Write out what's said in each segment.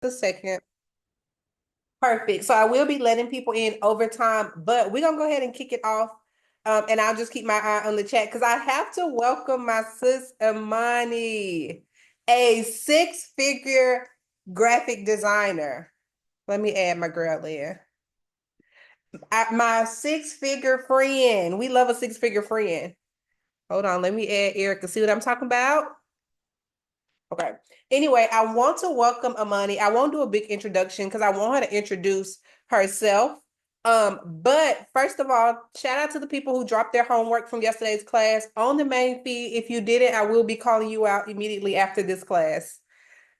A second. Perfect. So I will be letting people in over time, but we're gonna go ahead and kick it off. And I'll just keep my eye on the chat because I have to welcome my sis Imani, a six-figure graphic designer. Let me add my girl in. My six-figure friend. We love a six-figure friend. Hold on, let me add Erica. See what I'm talking about? Okay. Anyway, I want to welcome Imani. I won't do a big introduction because I want her to introduce herself. But first of all, shout out to the people who dropped their homework from yesterday's class on the main feed. If you didn't, I will be calling you out immediately after this class.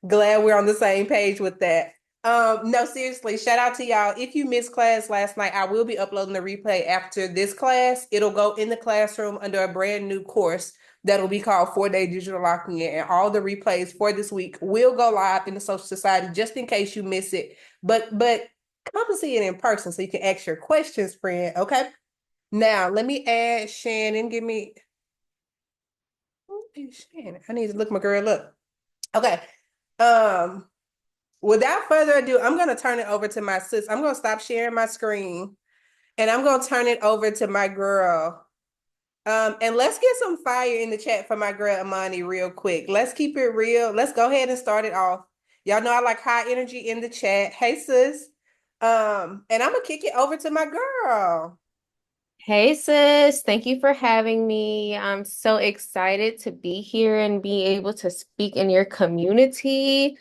Glad we're on the same page with that. No, seriously, shout out to y'all. If you missed class last night, I will be uploading the replay after this class. It'll go in the classroom under a brand new course that'll be called 4-Day Digital Locking In. And all the replays for this week will go live in the social society just in case you miss it. But come and see it in person so you can ask your questions, friend. Okay. Now let me add Shannon. Give me who is Shannon. I need to look my girl up. Okay. Um, Without further ado, I'm going to turn it over to my sis. I'm going to stop sharing my screen and I'm going to turn it over to my girl. And let's get some fire in the chat for my girl Imani real quick. Let's keep it real. Let's go ahead and start it off. Y'all know I like high energy in the chat. Hey sis. And I'm gonna kick it over to my girl. Hey sis, thank you for having me. I'm so excited to be here and be able to speak in your community.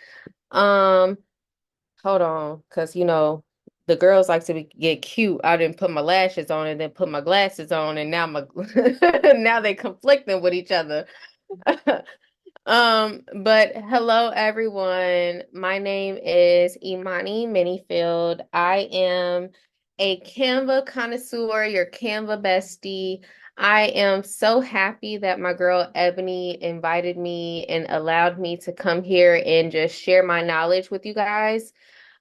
Um, Hold on, because the girls like to get cute. I didn't put my lashes on and then put my glasses on, and now my now they conflicting with each other. But hello everyone. My name is Imani Minifield. I am a Canva connoisseur, your Canva bestie. I am so happy that my girl Ebony invited me and allowed me to come here and just share my knowledge with you guys.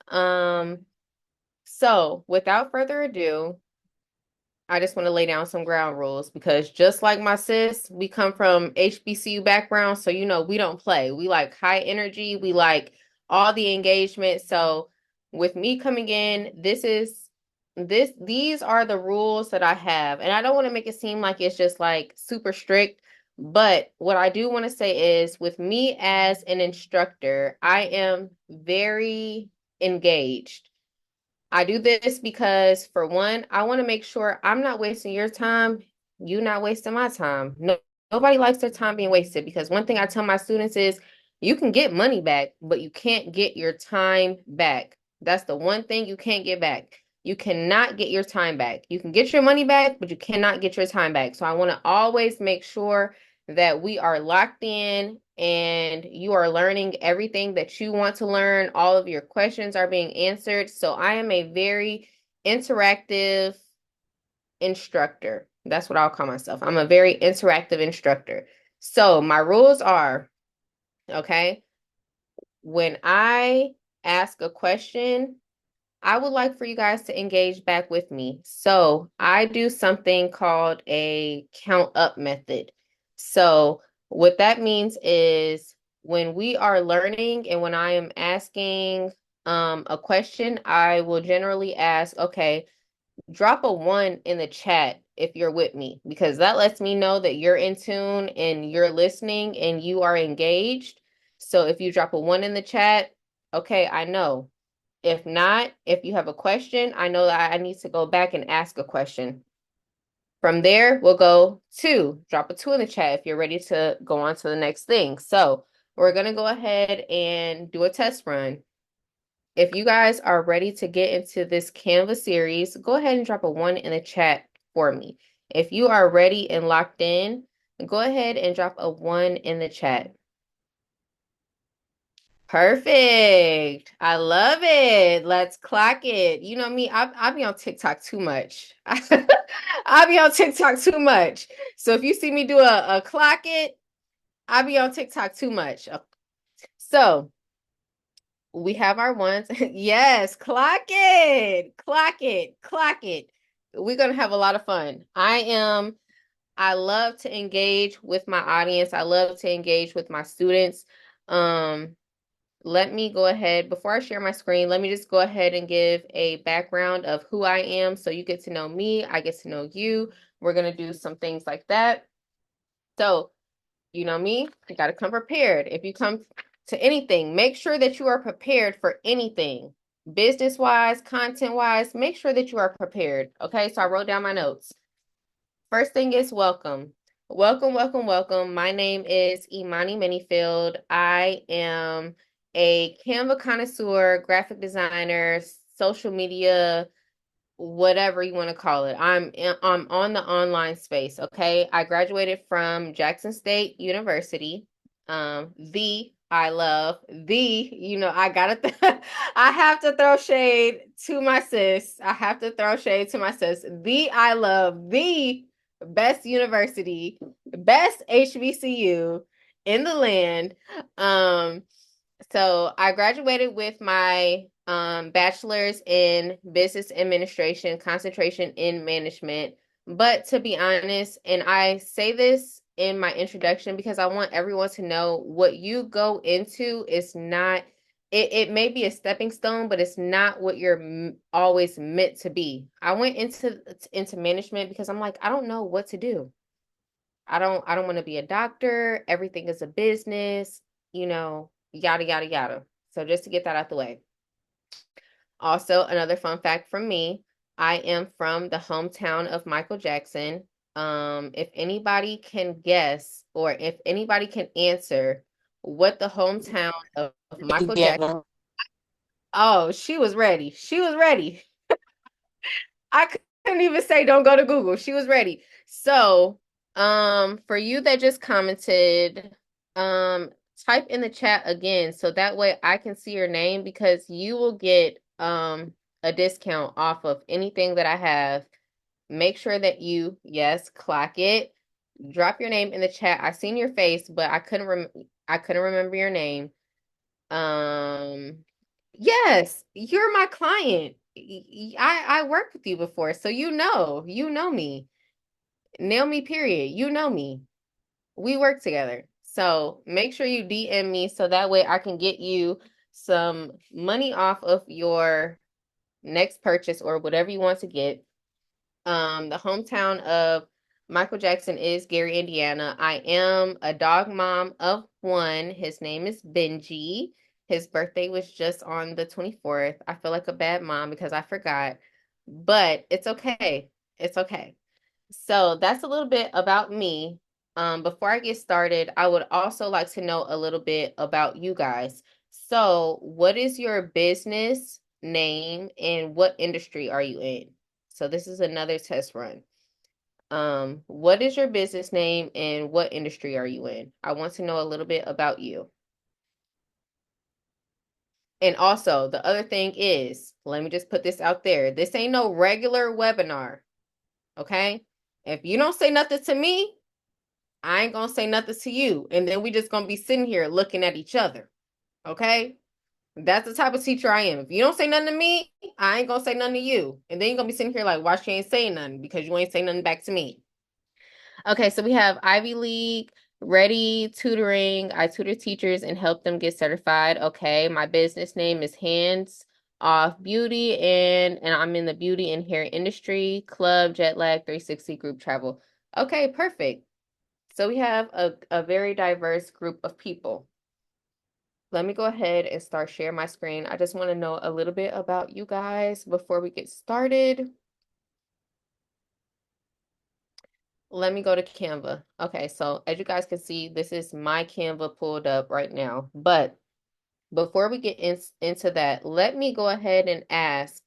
Um, so without further ado, I just want to lay down some ground rules because just like my sis, we come from HBCU background, so we don't play. We like high energy, we like all the engagement. So with me coming in, these are the rules that I have. And I don't want to make it seem like it's just like super strict, but what I do want to say is with me as an instructor, I am very engaged. I do this because, for one, I want to make sure I'm not wasting your time, you not wasting my time. No, nobody likes their time being wasted because one thing I tell my students is you can get money back, but you can't get your time back. That's the one thing you can't get back. You cannot get your time back. You can get your money back, but you cannot get your time back. So I want to always make sure that we are locked in and you are learning everything that you want to learn. All of your questions are being answered. So I am a very interactive instructor. That's what I'll call myself. I'm a very interactive instructor. So my rules are, okay, when I ask a question, I would like for you guys to engage back with me. So I do something called a count up method. So what that means is when we are learning and when I am asking a question, I will generally ask, okay, drop a one in the chat if you're with me, because that lets me know that you're in tune and you're listening and you are engaged. So if you drop a one in the chat, okay, I know. If not, if you have a question, I know that I need to go back and ask a question. From there, we'll go two. Drop a two in the chat if you're ready to go on to the next thing. So we're going to go ahead and do a test run. If you guys are ready to get into this Canva series, go ahead and drop a one in the chat for me. If you are ready and locked in, go ahead and drop a one in the chat. Perfect. I love it. Let's clock it. You know me, I be on TikTok too much. I be on TikTok too much. So if you see me do a clock it, I be on TikTok too much. So we have our ones. Yes, clock it. Clock it. Clock it. We're gonna have a lot of fun. I love to engage with my audience. I love to engage with my students. Um let me go ahead, before I share my screen, let me just go ahead and give a background of who I am so you get to know me, I get to know you. We're going to do some things like that. So, you know me, you got to come prepared. If you come to anything, make sure that you are prepared for anything. Business wise, content wise, make sure that you are prepared. Okay, so I wrote down my notes. First thing is welcome. Welcome, welcome, welcome. My name is Imani Manyfield. I am a Canva connoisseur, graphic designer, social media, whatever you want to call it. I'm on the online space, okay? I graduated from Jackson State University. The I love the, I gotta I have to throw shade to my sis. I have to throw shade to my sis. The I love the best university, best HBCU in the land. Um, so I graduated with my bachelor's in business administration, concentration in management. But to be honest, and I say this in my introduction because I want everyone to know what you go into is not, it may be a stepping stone, but it's not what you're always meant to be. I went into management because I'm like, I don't know what to do. I don't want to be a doctor. Everything is a business, yada yada yada. So just to get that out the way. Also, another fun fact from me, I am from the hometown of Michael Jackson. If anybody can guess or if anybody can answer what the hometown of Michael Jackson. Indiana. Oh, she was ready. She was ready. I couldn't even say don't go to Google. She was ready. So, for you that just commented, type in the chat again so that way I can see your name because you will get a discount off of anything that I have. Make sure that you, yes, clock it. Drop your name in the chat. I seen your face, but I couldn't remember your name. Um, yes, you're my client. I worked with you before, so you know me. Nail me, period. You know me. We work together. So make sure you DM me so that way I can get you some money off of your next purchase or whatever you want to get. The hometown of Michael Jackson is Gary, Indiana. I am a dog mom of one. His name is Benji. His birthday was just on the 24th. I feel like a bad mom because I forgot, but it's okay. It's okay. So that's a little bit about me. Before I get started, I would also like to know a little bit about you guys. So, what is your business name and what industry are you in? So this is another test run. What is your business name and what industry are you in? I want to know a little bit about you. And also, the other thing is, let me just put this out there. This ain't no regular webinar, okay? If you don't say nothing to me, I ain't gonna say nothing to you. And then we just gonna be sitting here looking at each other, okay? That's the type of teacher I am. If you don't say nothing to me, I ain't gonna say nothing to you. And then you're gonna be sitting here like, why she ain't saying nothing? Because you ain't saying nothing back to me. Okay, so we have Ivy League, Ready Tutoring. I tutor teachers and help them get certified. Okay, my business name is Hands Off Beauty, and I'm in the beauty and hair industry, club, jet lag, 360 group travel. Okay, perfect. So we have a very diverse group of people. Let me go ahead and start sharing my screen. I just want to know a little bit about you guys before we get started. Let me go to Canva. Okay, so as you guys can see, this is my Canva pulled up right now. But before we get into that, let me go ahead and ask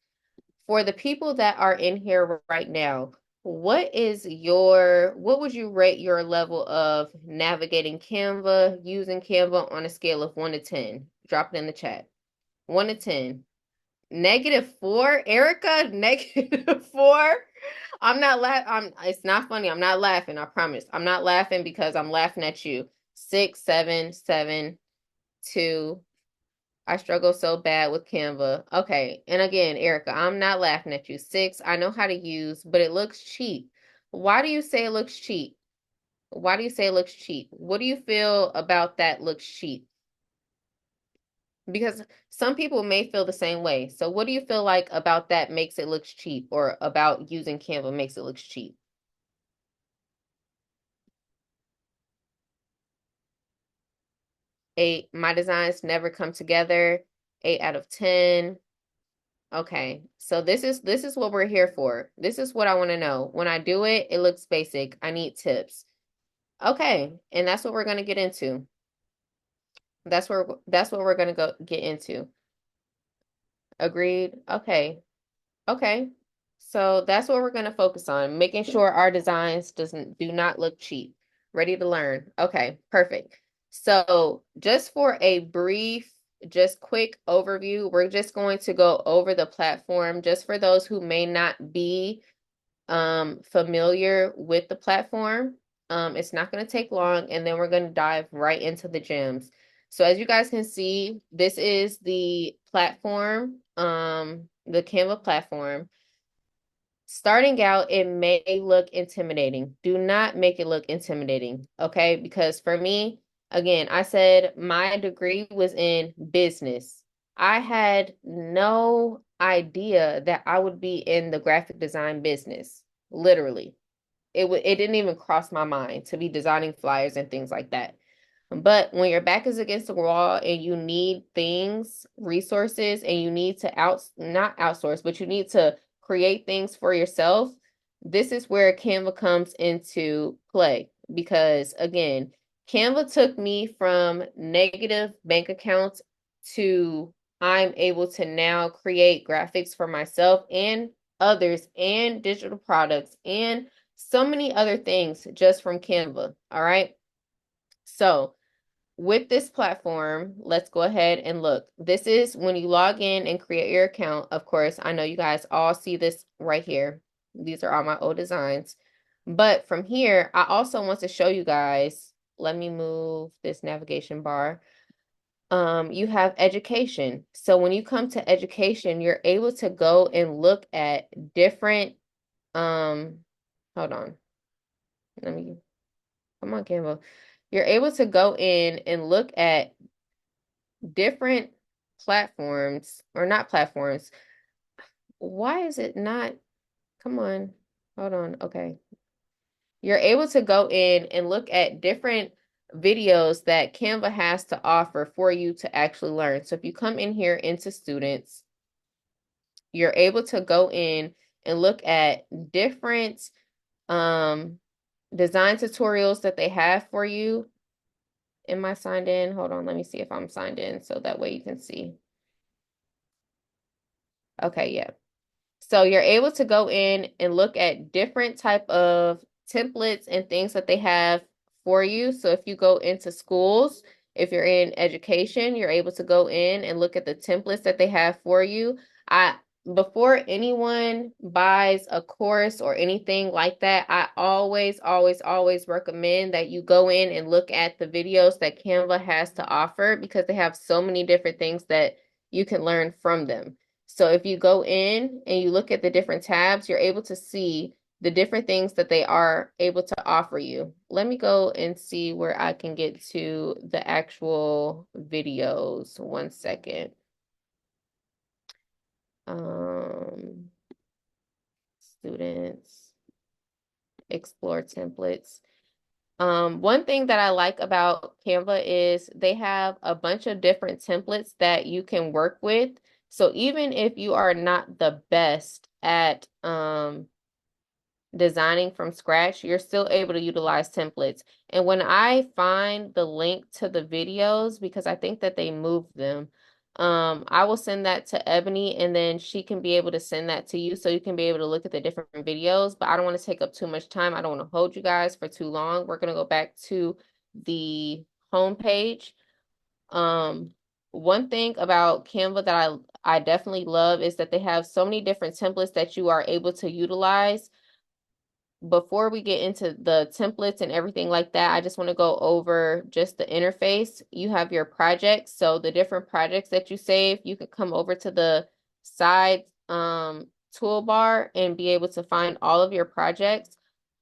for the people that are in here right now, what would you rate your level of navigating Canva, using Canva on a scale of 1 to 10? Drop it in the chat. 1 to 10. -4, Erica, -4. I'm not it's not funny. I'm not laughing, I promise. I'm not laughing because I'm laughing at you. 6, 7, 7, 2. I struggle so bad with Canva. Okay, and again, Erica, I'm not laughing at you. 6, I know how to use, but it looks cheap. Why do you say it looks cheap? Why do you say it looks cheap? What do you feel about that looks cheap? Because some people may feel the same way. So what do you feel like about that makes it look cheap, or about using Canva makes it look cheap? Eight, my designs never come together. 8 out of 10. Okay, so this is what we're here for. This is what I want to know. When I do it, it looks basic. I need tips. Okay, and that's what we're gonna get into. That's what we're gonna go get into. Agreed. Okay. Okay. So that's what we're gonna focus on, making sure our designs do not look cheap. Ready to learn. Okay, perfect. So just for a brief, just quick overview, we're just going to go over the platform just for those who may not be familiar with the platform. It's not going to take long, and then we're going to dive right into the gems. So as you guys can see, this is the platform, the Canva platform. Starting out, it may look intimidating. Do not make it look intimidating, okay? Because for me, again, I said my degree was in business. I had no idea that I would be in the graphic design business, literally. It didn't even cross my mind to be designing flyers and things like that. But when your back is against the wall and you need things, resources, and you need to not outsource, but you need to create things for yourself, this is where Canva comes into play. Because again, Canva took me from negative bank accounts to I'm able to now create graphics for myself and others and digital products and so many other things just from Canva. All right. So with this platform, let's go ahead and look. This is when you log in and create your account. Of course, I know you guys all see this right here. These are all my old designs. But from here, I also want to show you guys, let me move this navigation bar. You have education. So when you come to education, you're able to go and look at different, hold on. Let me, come on, Canva. You're able to go in and look at different platforms, or not platforms. Why is it not? Come on. Hold on. Okay. You're able to go in and look at different videos that Canva has to offer for you to actually learn. So if you come in here into students, you're able to go in and look at different um design tutorials that they have for you. Am I signed in? Hold on, let me see if I'm signed in so that way you can see. Okay, yeah. So you're able to go in and look at different type of templates and things that they have for you. So if you go into schools, if you're in education, you're able to go in and look at the templates that they have for you. I Before anyone buys a course or anything like that, I always, always, always recommend that you go in and look at the videos that Canva has to offer, because they have so many different things that you can learn from them. So if you go in and you look at the different tabs, you're able to see the different things that they are able to offer you. Let me go and see where I can get to the actual videos. 1 second. Um, Students, explore templates. One thing that I like about Canva is they have a bunch of different templates that you can work with. So even if you are not the best at designing from scratch, you're still able to utilize templates. And when I find the link to the videos, because I think that they moved them, I will send that to Ebony, and then she can be able to send that to you so you can be able to look at the different videos. But I don't want to take up too much time. I don't want to hold you guys for too long. We're going to go back to the home page. Um, One thing about Canva that I definitely love is that they have so many different templates that you are able to utilize. Before we get into the templates and everything like that, I just want to go over just the interface. You have your projects. So the different projects that you save, you can come over to the side toolbar and be able to find all of your projects.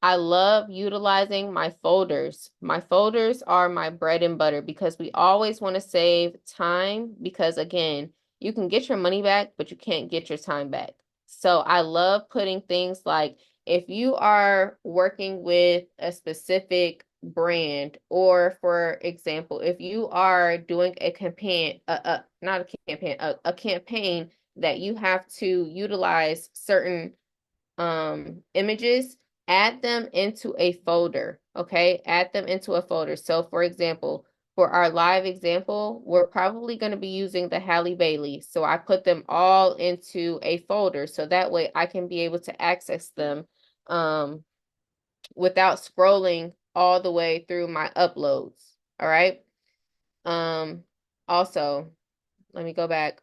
I love utilizing my folders. My folders are my bread and butter because we always want to save time because again, you can get your money back, but you can't get your time back. So I love putting things like if you are working with a specific brand, or for example, if you are doing a campaign, not a campaign, a campaign that you have to utilize certain images, add them into a folder. Okay, add them into a folder. So for example, for our live example, we're probably going to be using the Halle Bailey. So I put them all into a folder so that way I can be able to access them without scrolling all the way through my uploads. All right. Um, Also, let me go back.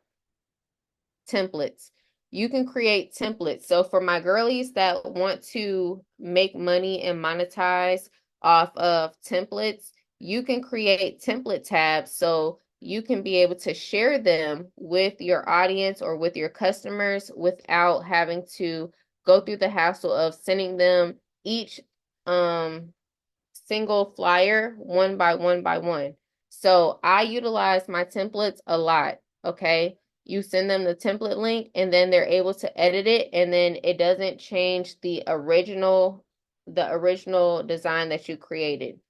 Templates. You can create templates. So for my girlies that want to make money and monetize off of templates, you can create template tabs so you can be able to share them with your audience or with your customers without having to go through the hassle of sending them each single flyer one by one by one. So I utilize my templates a lot. Okay. You send them the template link and then they're able to edit it and then it doesn't change the original design that you created.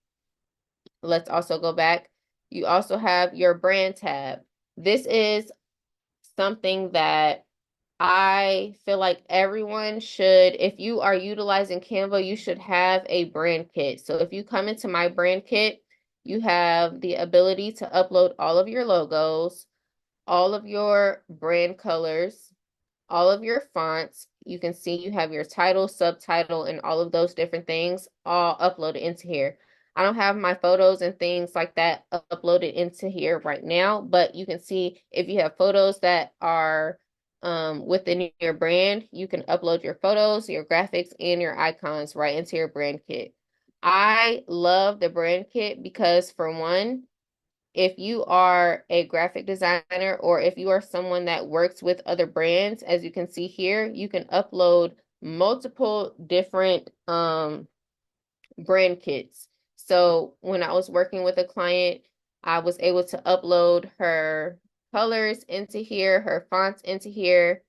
Let's also go back. You also have your brand tab. This is something that I feel like everyone should, if you are utilizing Canva, you should have a brand kit. So if you come into my brand kit, you have the ability to upload all of your logos, all of your brand colors, all of your fonts. You can see you have your title, subtitle, and all of those different things all uploaded into here. I don't have my photos and things like that uploaded into here right now, but you can see if you have photos that are within your brand, you can upload your photos, your graphics, and your icons right into your brand kit. I love the brand kit because for one, if you are a graphic designer or if you are someone that works with other brands, as you can see here, you can upload multiple different brand kits. So when I was working with a client, I was able to upload her colors into here, her fonts into here,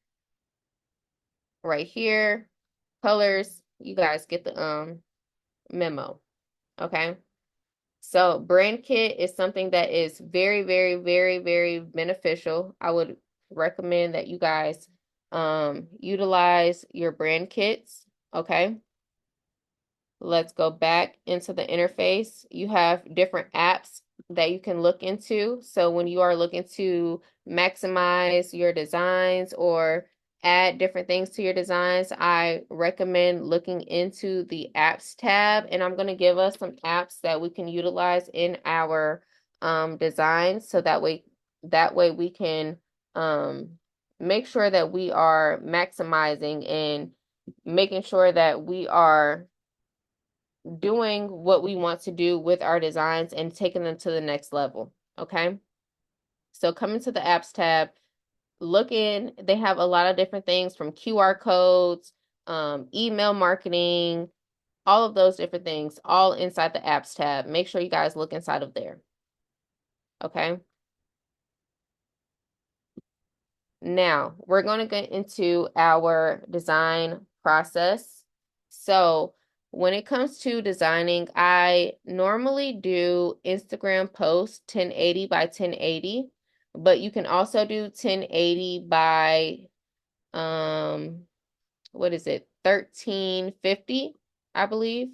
right here, colors. You guys get the memo, okay? So brand kit is something that is very, very, very, very beneficial. I would recommend that you guys utilize your brand kits. Okay. Let's go back into the interface. You have different apps that you can look into. So when you are looking to maximize your designs or add different things to your designs, I recommend looking into the apps tab. And I'm going to give us some apps that we can utilize in our designs. So that way we can make sure that we are maximizing and making sure that we are doing what we want to do with our designs and taking them to the next level. Okay. So coming to the apps tab, look in, they have a lot of different things from QR codes, email marketing, all of those different things, all inside the apps tab. Make sure you guys look inside of there. Okay. Now we're going to get into our design process. So when it comes to designing, I normally do Instagram posts 1080 by 1080, but you can also do 1080 by what is it? 1350, I believe.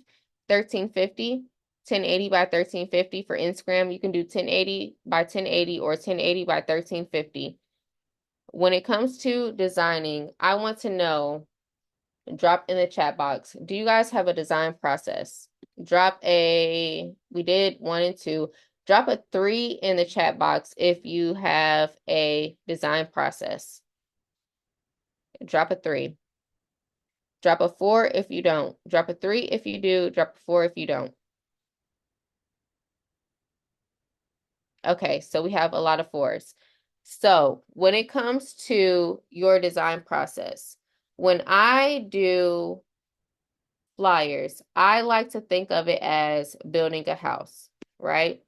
1350. 1080 by 1350 for Instagram. You can do 1080 by 1080 or 1080 by 1350. When it comes to designing, I want to know, drop in the chat box, do you guys have a design process? We did 1 and 2. Drop a 3 in the chat box if you have a design process. Drop a 3. Drop a 4 if you don't. Drop a 3 if you do. Drop a 4 if you don't. Okay, so we have a lot of 4s. So when it comes to your design process, when I do flyers, I like to think of it as building a house, right?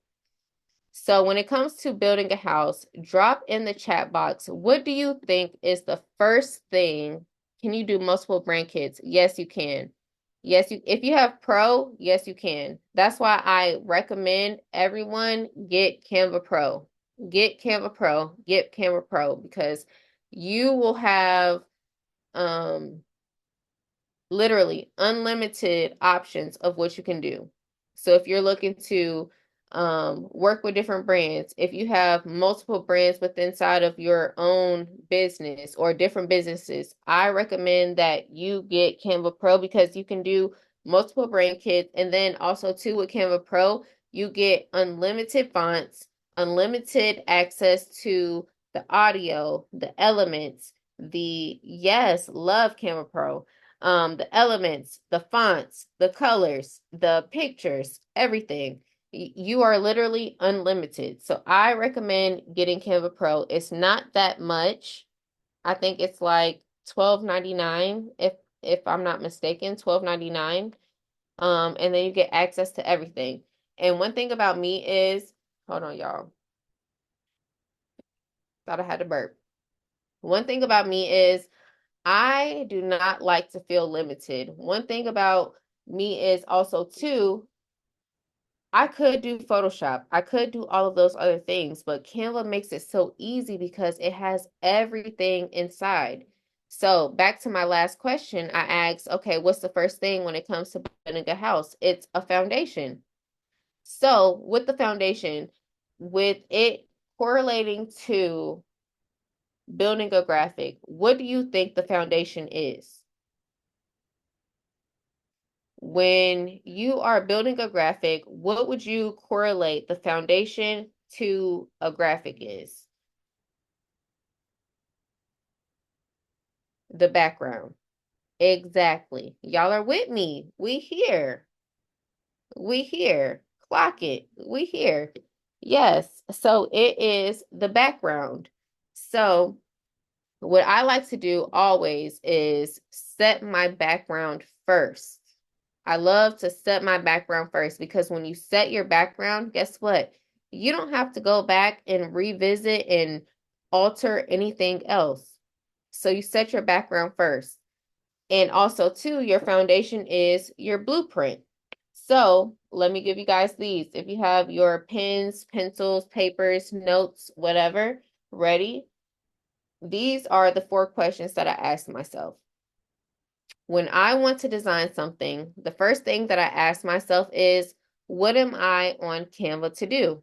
So when it comes to building a house, drop in the chat box. What do you think is the first thing? Can you do multiple brand kits? Yes, you can. Yes, you if you have Pro, yes, you can. That's why I recommend everyone get Canva Pro. Get Canva Pro, get Canva Pro because you will have um literally unlimited options of what you can do. So if you're looking to work with different brands, if you have multiple brands within inside of your own business or different businesses, I recommend that you get Canva Pro because you can do multiple brand kits. And then also too with Canva Pro, you get unlimited fonts, unlimited access to the audio, the elements, the yes, love Canva Pro, the elements, the fonts, the colors, the pictures, everything. You are literally unlimited. So I recommend getting Canva Pro. It's not that much. I think it's like $12.99 if I'm not mistaken, $12.99. And then you get access to everything. And one thing about me is, hold on, y'all. Thought I had to burp. One thing about me is I do not like to feel limited. One thing about me is also too, I could do Photoshop. I could do all of those other things, but Canva makes it so easy because it has everything inside. So back to my last question, I asked, okay, what's the first thing when it comes to building a house? It's a foundation. So with the foundation, with it correlating to building a graphic, what do you think the foundation is? When you are building a graphic, what would you correlate the foundation to a graphic is? The background. Exactly. Y'all are with me. We here. We here. Clock it. We here. Yes. So it is the background. So what I like to do always is set my background first. I love to set my background first because when you set your background, guess what? You don't have to go back and revisit and alter anything else. So you set your background first. And also, too, your foundation is your blueprint. So let me give you guys these. If you have your pens, pencils, papers, notes, whatever, ready, these are the 4 questions that I asked myself. When I want to design something, the first thing that I ask myself is, what am I on Canva to do?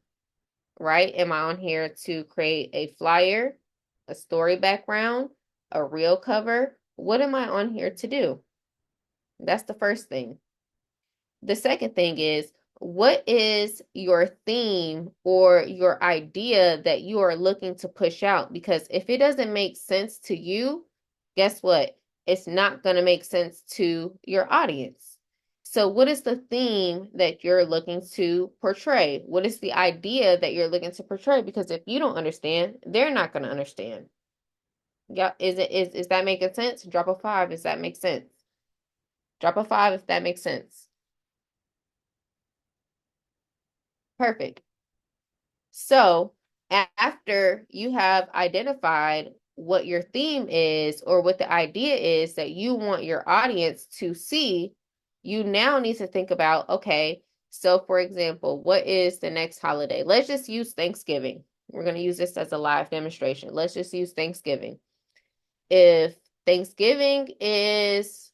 Right? Am I on here to create a flyer, a story background, a reel cover? What am I on here to do? That's the first thing. The second thing is, what is your theme or your idea that you are looking to push out? Because if it doesn't make sense to you, guess what? It's not going to make sense to your audience. So, what is the theme that you're looking to portray? What is the idea that you're looking to portray? Because if you don't understand, they're not going to understand. Yeah, is that making sense? Drop a 5 if that makes sense. Drop a 5 if that makes sense. Perfect. So after you have identified what your theme is or what the idea is that you want your audience to see, you now need to think about, okay, so for example, what is the next holiday? Let's just use Thanksgiving. We're going to use this as a live demonstration. Let's just use Thanksgiving. If Thanksgiving is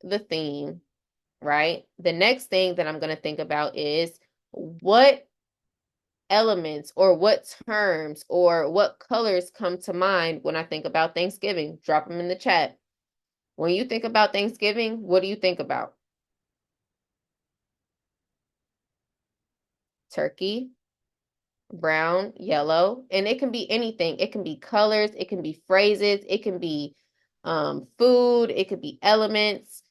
the theme, right? The next thing that I'm going to think about is what elements or what terms or what colors come to mind when I think about Thanksgiving? Drop them in the chat. When you think about Thanksgiving, what do you think about? Turkey, brown, yellow, and it can be anything. It can be colors, it can be phrases, it can be food, it could be elements.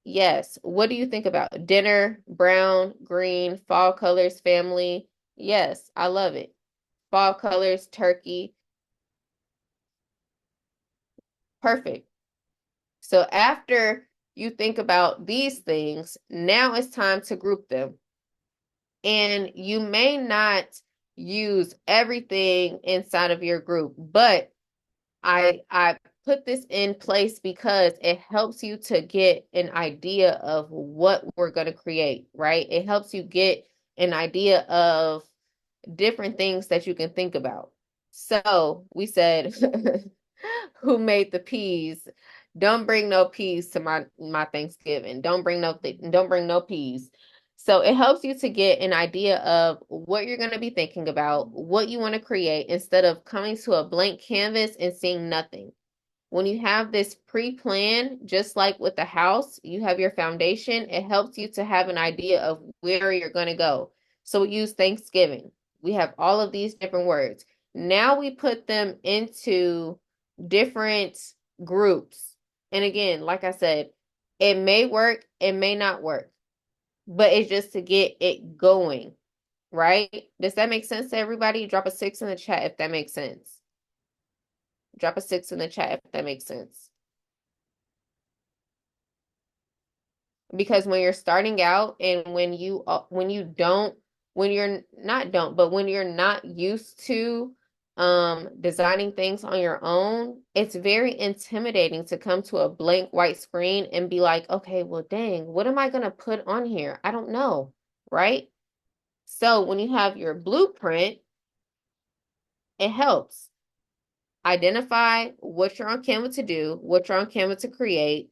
Yes. What do you think about dinner, brown, green, fall colors, family? Yes, I love it. Fall colors, turkey. Perfect. So after you think about these things, now it's time to group them. And you may not use everything inside of your group, but I put this in place because it helps you to get an idea of what we're going to create, right? It helps you get an idea of different things that you can think about. So we said, who made the peas? Don't bring no peas to my Thanksgiving. Don't bring no peas. So it helps you to get an idea of what you're going to be thinking about, what you want to create instead of coming to a blank canvas and seeing nothing. When you have this pre-plan, just like with the house, you have your foundation, it helps you to have an idea of where you're going to go. So we use Thanksgiving. We have all of these different words. Now we put them into different groups. And again, like I said, it may work, it may not work, but it's just to get it going, right? Does that make sense to everybody? Drop a 6 in the chat if that makes sense. Drop a 6 in the chat if that makes sense. Because when you're starting out and when you're not don't but when you're not used to designing things on your own, it's very intimidating to come to a blank white screen and be like, okay, well, dang, what am I going to put on here? I don't know, right? So when you have your blueprint, it helps identify what you're on Canva to do, what you're on Canva to create.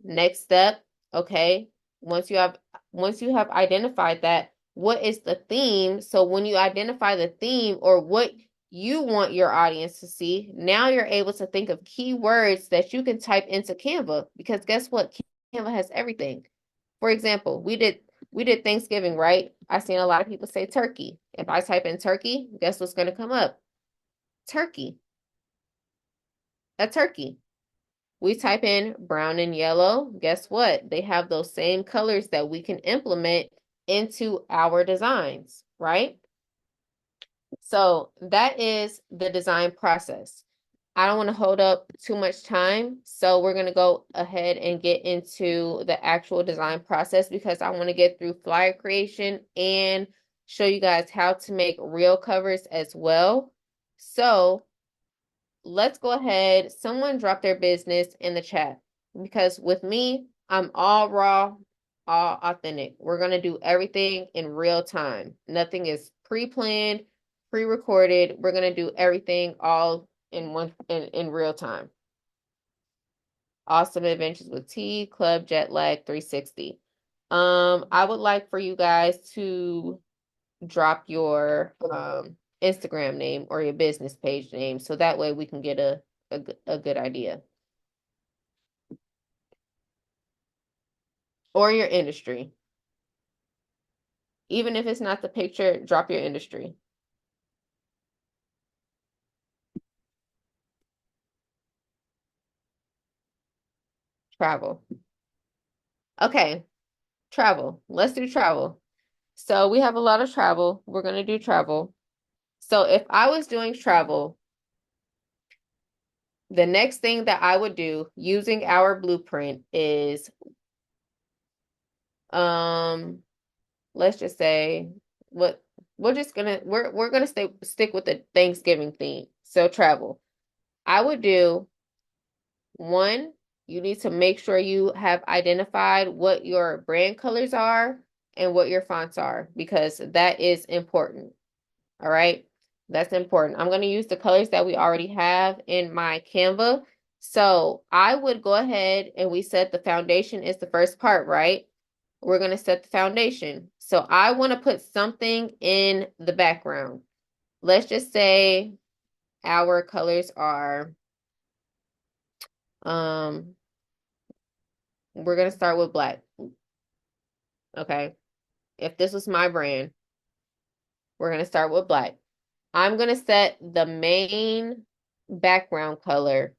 Next step, okay, once you have identified that, what is the theme? So when you identify the theme or what you want your audience to see, now you're able to think of keywords that you can type into Canva, because guess what? Canva has everything. For example, we did Thanksgiving, right? I've seen a lot of people say turkey. If I type in turkey, guess what's going to come up? Turkey. A turkey. We type in brown and yellow. Guess what? They have those same colors that we can implement into our designs, right? So that is the design process. I don't want to hold up too much time, so we're going to go ahead and get into the actual design process because I want to get through flyer creation and show you guys how to make real covers as well. So let's go ahead. Someone drop their business in the chat because with me, I'm all raw, all authentic. We're going to do everything in real time. Nothing is pre-planned, pre-recorded. We're going to do everything all in real time. Awesome Adventures with T, Club Jet Lag 360. I would like for you guys to drop your Instagram name or your business page name so that way we can get a good idea. Or your industry. Even if it's not the picture, drop your industry. Travel. Okay, travel. Let's do travel. So we have a lot of travel. We're going to do travel. So if I was doing travel, the next thing that I would do using our blueprint is, let's just say what we're gonna stick with the Thanksgiving theme. So travel. I would do one, you need to make sure you have identified what your brand colors are and what your fonts are because that is important. All right. That's important. I'm going to use the colors that we already have in my Canva. So I would go ahead and we said the foundation is the first part, right? We're going to set the foundation. So I want to put something in the background. Let's just say our colors are, we're going to start with black. Okay. If this was my brand, we're going to start with black. I'm going to set the main background color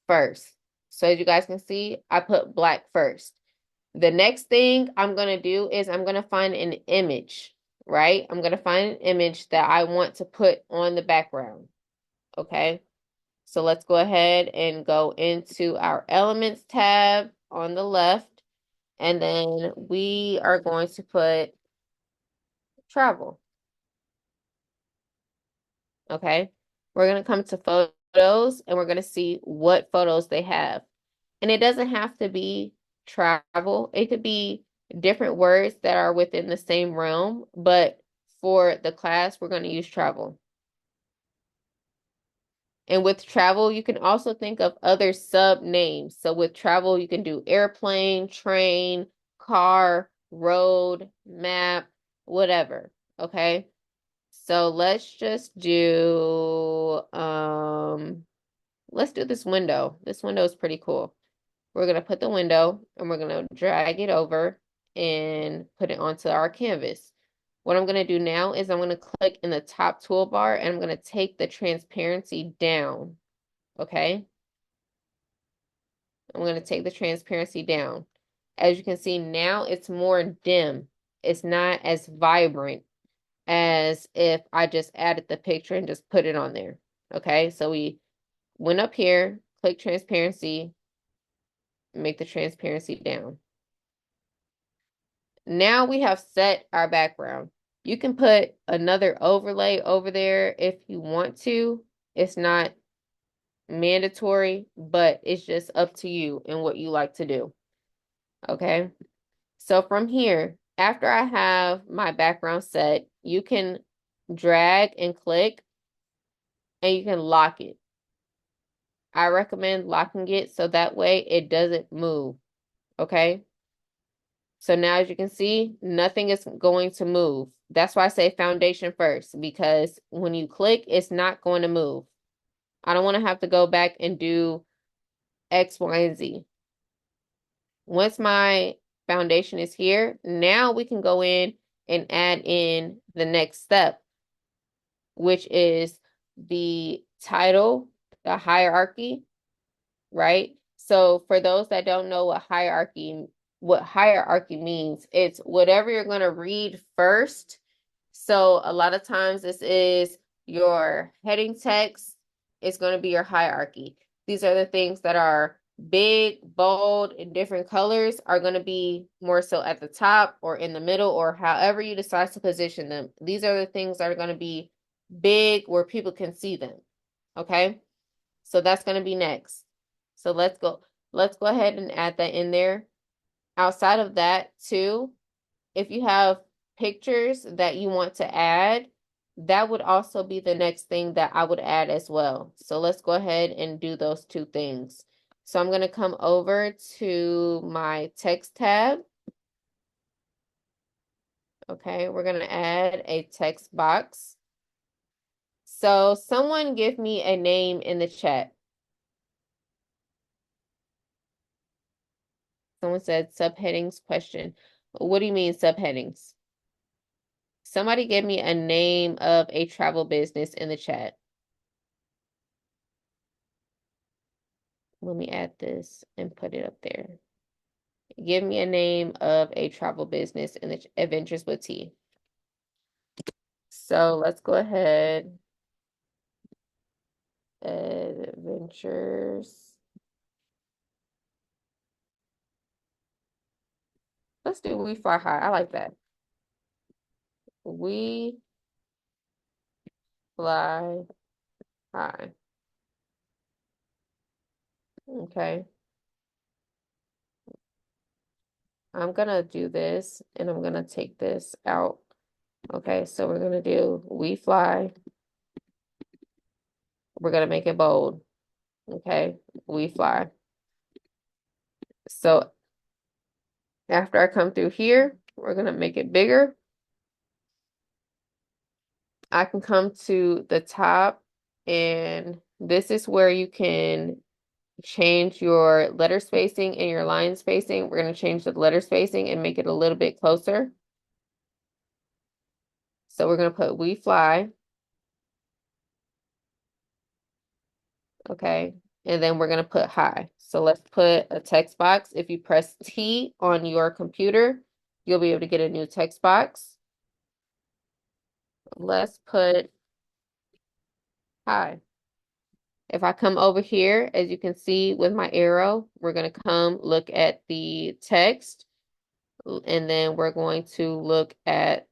first. So as you guys can see, I put black first. The next thing I'm going to do is I'm going to find an image, right? I'm going to find an image that I want to put on the background. Okay. So let's go ahead and go into our elements tab on the left. And then we are going to put travel. Okay. We're going to come to photos and we're going to see what photos they have. And it doesn't have to be travel. It could be different words that are within the same realm, but for the class, we're going to use travel. And with travel, you can also think of other sub names. So with travel, you can do airplane, train, car, road, map, whatever. Okay. So let's do this window. This window is pretty cool. We're gonna put the window and we're gonna drag it over and put it onto our canvas. What I'm gonna do now is I'm gonna click in the top toolbar and I'm gonna take the transparency down. Okay. I'm going to take the transparency down. As you can see now, it's more dim. It's not as vibrant as if I just added the picture and just put it on there. Okay, so we went up here, click transparency, make the transparency down. Now we have set our background. You can put another overlay over there if you want to. It's not mandatory, but it's just up to you and what you like to do. Okay. So from here, after I have my background set, you can drag and click and you can lock it. I recommend locking it so that way it doesn't move. Okay. So now as you can see, nothing is going to move. That's why I say foundation first, because when you click, it's not going to move. I don't want to have to go back and do X, Y, and Z. Once my foundation is here, now we can go in and add in the next step, which is the title, the hierarchy, right? So for those that don't know what hierarchy means, it's whatever you're going to read first. So a lot of times this is your heading text, it's going to be your hierarchy. These are the things that are big, bold, in different colors are going to be more so at the top or in the middle or however you decide to position them. These are the things that are going to be big where people can see them. Okay. So that's going to be next. So let's go ahead and add that in there. Outside of that too, if you have pictures that you want to add, that would also be the next thing that I would add as well. So let's go ahead and do those two things. So I'm going to come over to my text tab. Okay, we're going to add a text box. So someone give me a name in the chat. Someone said subheadings question. What do you mean subheadings? Somebody give me a name of a travel business in the chat. Let me add this and put it up there. Give me a name of a travel business in the Adventures with T. So let's go ahead. Adventures. Let's do We Fly High. I like that. We Fly High. Okay. I'm gonna do this and I'm gonna take this out. Okay, so we're gonna do We Fly. We're gonna make it bold. Okay, We Fly. So after I come through here, we're gonna make it bigger. I can come to the top and this is where you can change your letter spacing and your line spacing. We're going to change the letter spacing and make it a little bit closer. So we're going to put We Fly. Okay. And then we're going to put high. So let's put a text box. If you press T on your computer, you'll be able to get a new text box. Let's put high. If I come over here, as you can see with my arrow, we're going to come look at the text. And then we're going to look at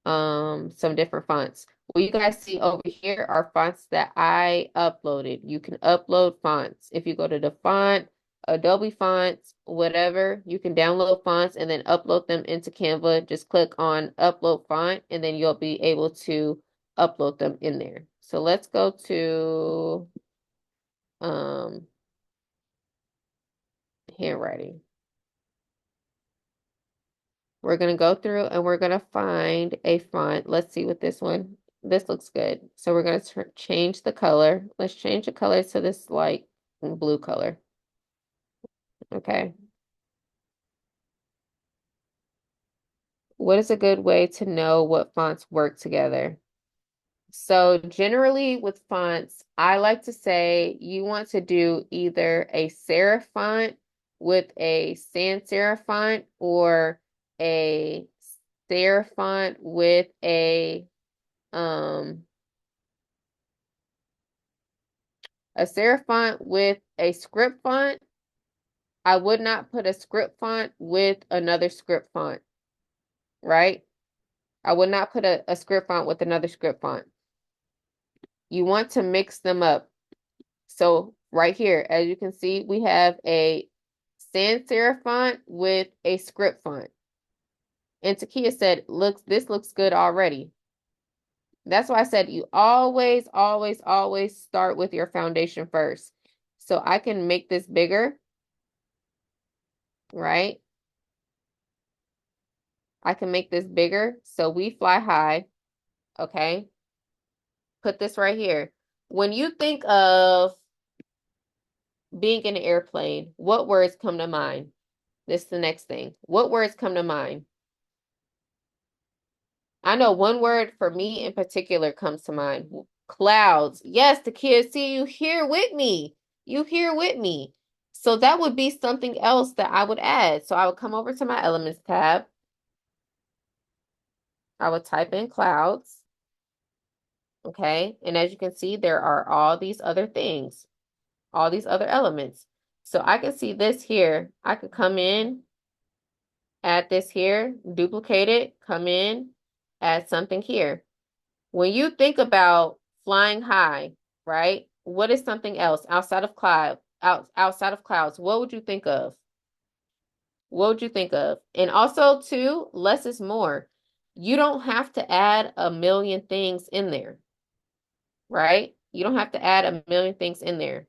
some different fonts. What you guys see over here are fonts that I uploaded. You can upload fonts. If you go to the font, Adobe fonts, whatever, you can download fonts and then upload them into Canva. Just click on upload font and then you'll be able to upload them in there. So let's go to um handwriting. We're going to go through and we're going to find a font. Let's see what this one, this looks good. So we're going to change the color. Let's change the color to this light blue color. Okay. What is a good way to know what fonts work together? So generally with fonts, I like to say you want to do either a serif font with a sans serif font or a serif font with um a serif font with a script font. I would not put a script font with another script font, right? I would not put a script font with another script font. You want to mix them up. So right here, as you can see, we have a sans serif font with a script font. And Takia said, looks, this looks good already. That's why I said you always, always, always start with your foundation first. So I can make this bigger, right? I can make this bigger. So we fly high, okay? Put this right here. When you think of being in an airplane, what words come to mind? This is the next thing. What words come to mind? I know one word for me in particular comes to mind. Clouds. Yes, the kids see you here with me. You here with me. So that would be something else that I would add. So I would come over to my elements tab. I would type in clouds. Okay. And as you can see, there are all these other things, all these other elements. So I can see this here. I could come in, add this here, duplicate it, come in, add something here. When you think about flying high, right? What is something else outside of outside of clouds? What would you think of? What would you think of? And also, too, less is more. You don't have to add a million things in there, right? You don't have to add a million things in there.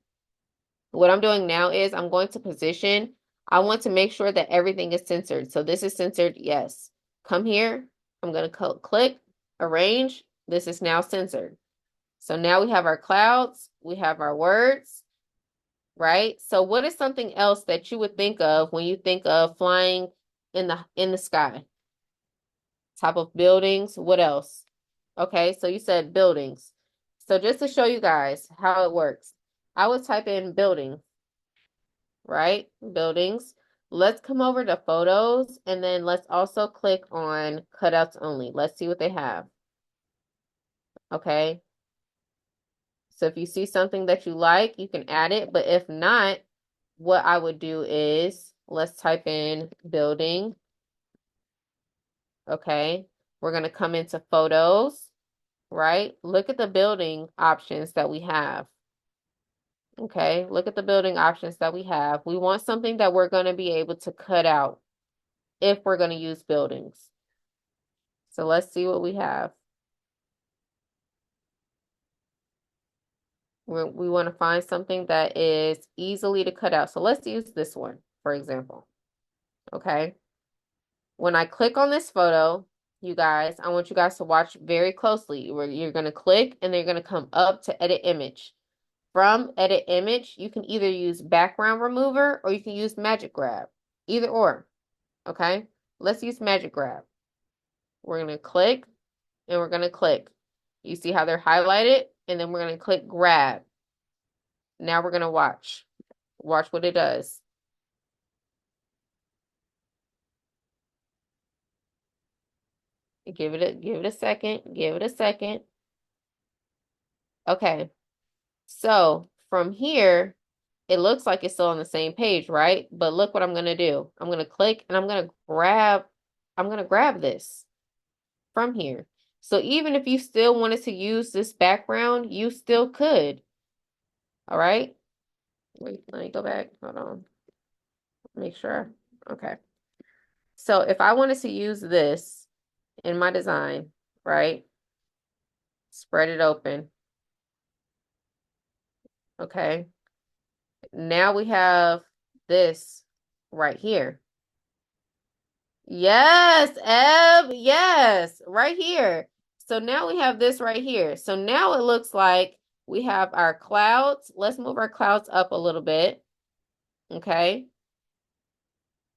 What I'm doing now is I'm going to position. I want to make sure that everything is censored. So this is censored, yes. Come here. I'm going to click, arrange. This is now censored. So now we have our clouds, we have our words, right? So what is something else that you would think of when you think of flying in the sky? Type of buildings, what else? Okay, so you said buildings. So just to show you guys how it works, I would type in building, right? Buildings. Let's come over to photos and then let's also click on cutouts only. Let's see what they have. Okay. So if you see something that you like, you can add it. But if not, what I would do is let's type in building. Okay. We're going to come into photos, right? Look at the building options that we have. Okay. Look at the building options that we have. We want something that we're going to be able to cut out if we're going to use buildings. So let's see what we have. We want to find something that is easily to cut out. So let's use this one, for example. Okay. When I click on this photo, you guys, I want you guys to watch very closely. Where you're going to click and they're going to come up to edit image. From edit image, you can either use background remover or you can use magic grab. Either or. Okay. Let's use magic grab. We're going to click and we're going to click. You see how they're highlighted? And then we're going to click grab. Now we're going to watch. Watch what it does. Give it a second. Give it a second. Okay. So from here, it looks like it's still on the same page, right? But look what I'm gonna do. I'm gonna click and I'm gonna grab this from here. So even if you still wanted to use this background, you still could. All right. Wait, let me go back. Hold on. Make sure. Okay. So if I wanted to use this in my design, right? Spread it open. Okay. Now we have this right here. Yes, Eb, yes, right here. So now we have this right here. So now it looks like we have our clouds. Let's move our clouds up a little bit. Okay.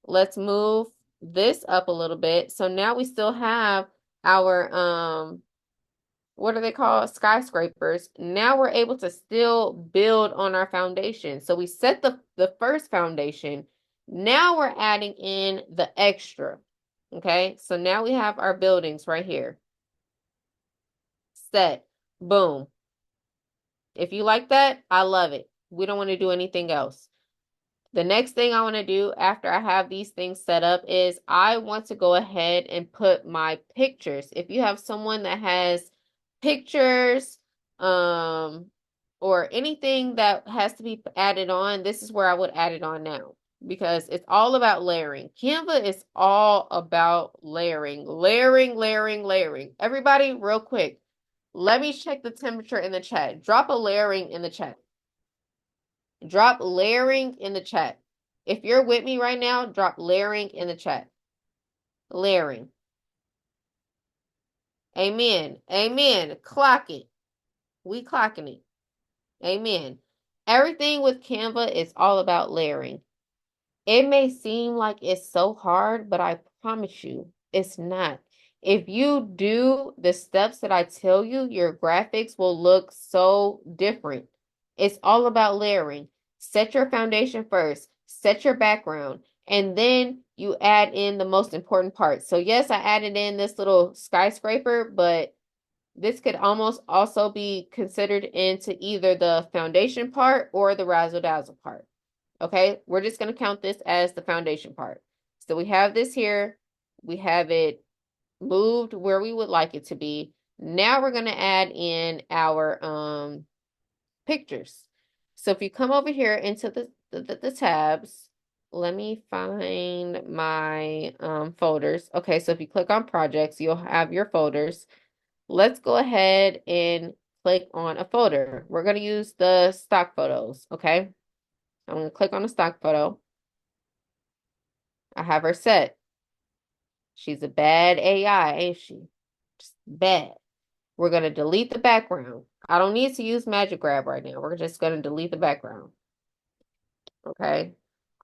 Let's move this up a little bit. So now we still have our what are they called? Skyscrapers. Now we're able to still build on our foundation. So we set the first foundation. Now we're adding in the extra. Okay, so now we have our buildings right here. Set. Boom. If you like that, I love it. We don't want to do anything else. The next thing I want to do after I have these things set up is I want to go ahead and put my pictures. If you have someone that has pictures, or anything that has to be added on, this is where I would add it on now because it's all about layering. Canva is all about layering, layering, layering, layering. Everybody, real quick, let me check the temperature in the chat. Drop a layering in the chat. Drop layering in the chat. If you're with me right now, drop layering in the chat. Layering. Amen. Amen. Clock it. We clocking it. Amen. Everything with Canva is all about layering. It may seem like it's so hard, but I promise you, it's not. If you do the steps that I tell you, your graphics will look so different. It's all about layering. Set your foundation first, set your background, and then you add in the most important part. So yes, I added in this little skyscraper, but this could almost also be considered into either the foundation part or the razzle dazzle part. Okay, we're just going to count this as the foundation part. So we have this here. We have it moved where we would like it to be. Now we're going to add in our pictures. So if you come over here into the tabs, let me find my folders. Okay, so if you click on projects, you'll have your folders. Let's go ahead and click on a folder. We're going to use the stock photos, okay? I'm going to click on the stock photo. I have her set. She's a bad AI, ain't she? Just bad. We're going to delete the background. I don't need to use Magic Grab right now. We're just going to delete the background. Okay.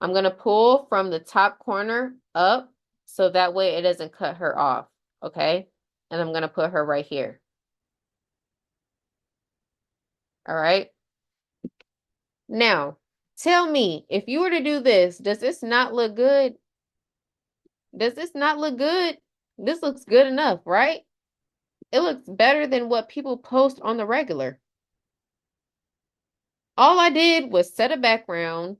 I'm going to pull from the top corner up so that way it doesn't cut her off. Okay. And I'm going to put her right here. All right. Now, tell me, if you were to do this, does this not look good? Does this not look good? This looks good enough, right? It looks better than what people post on the regular. All I did was set a background,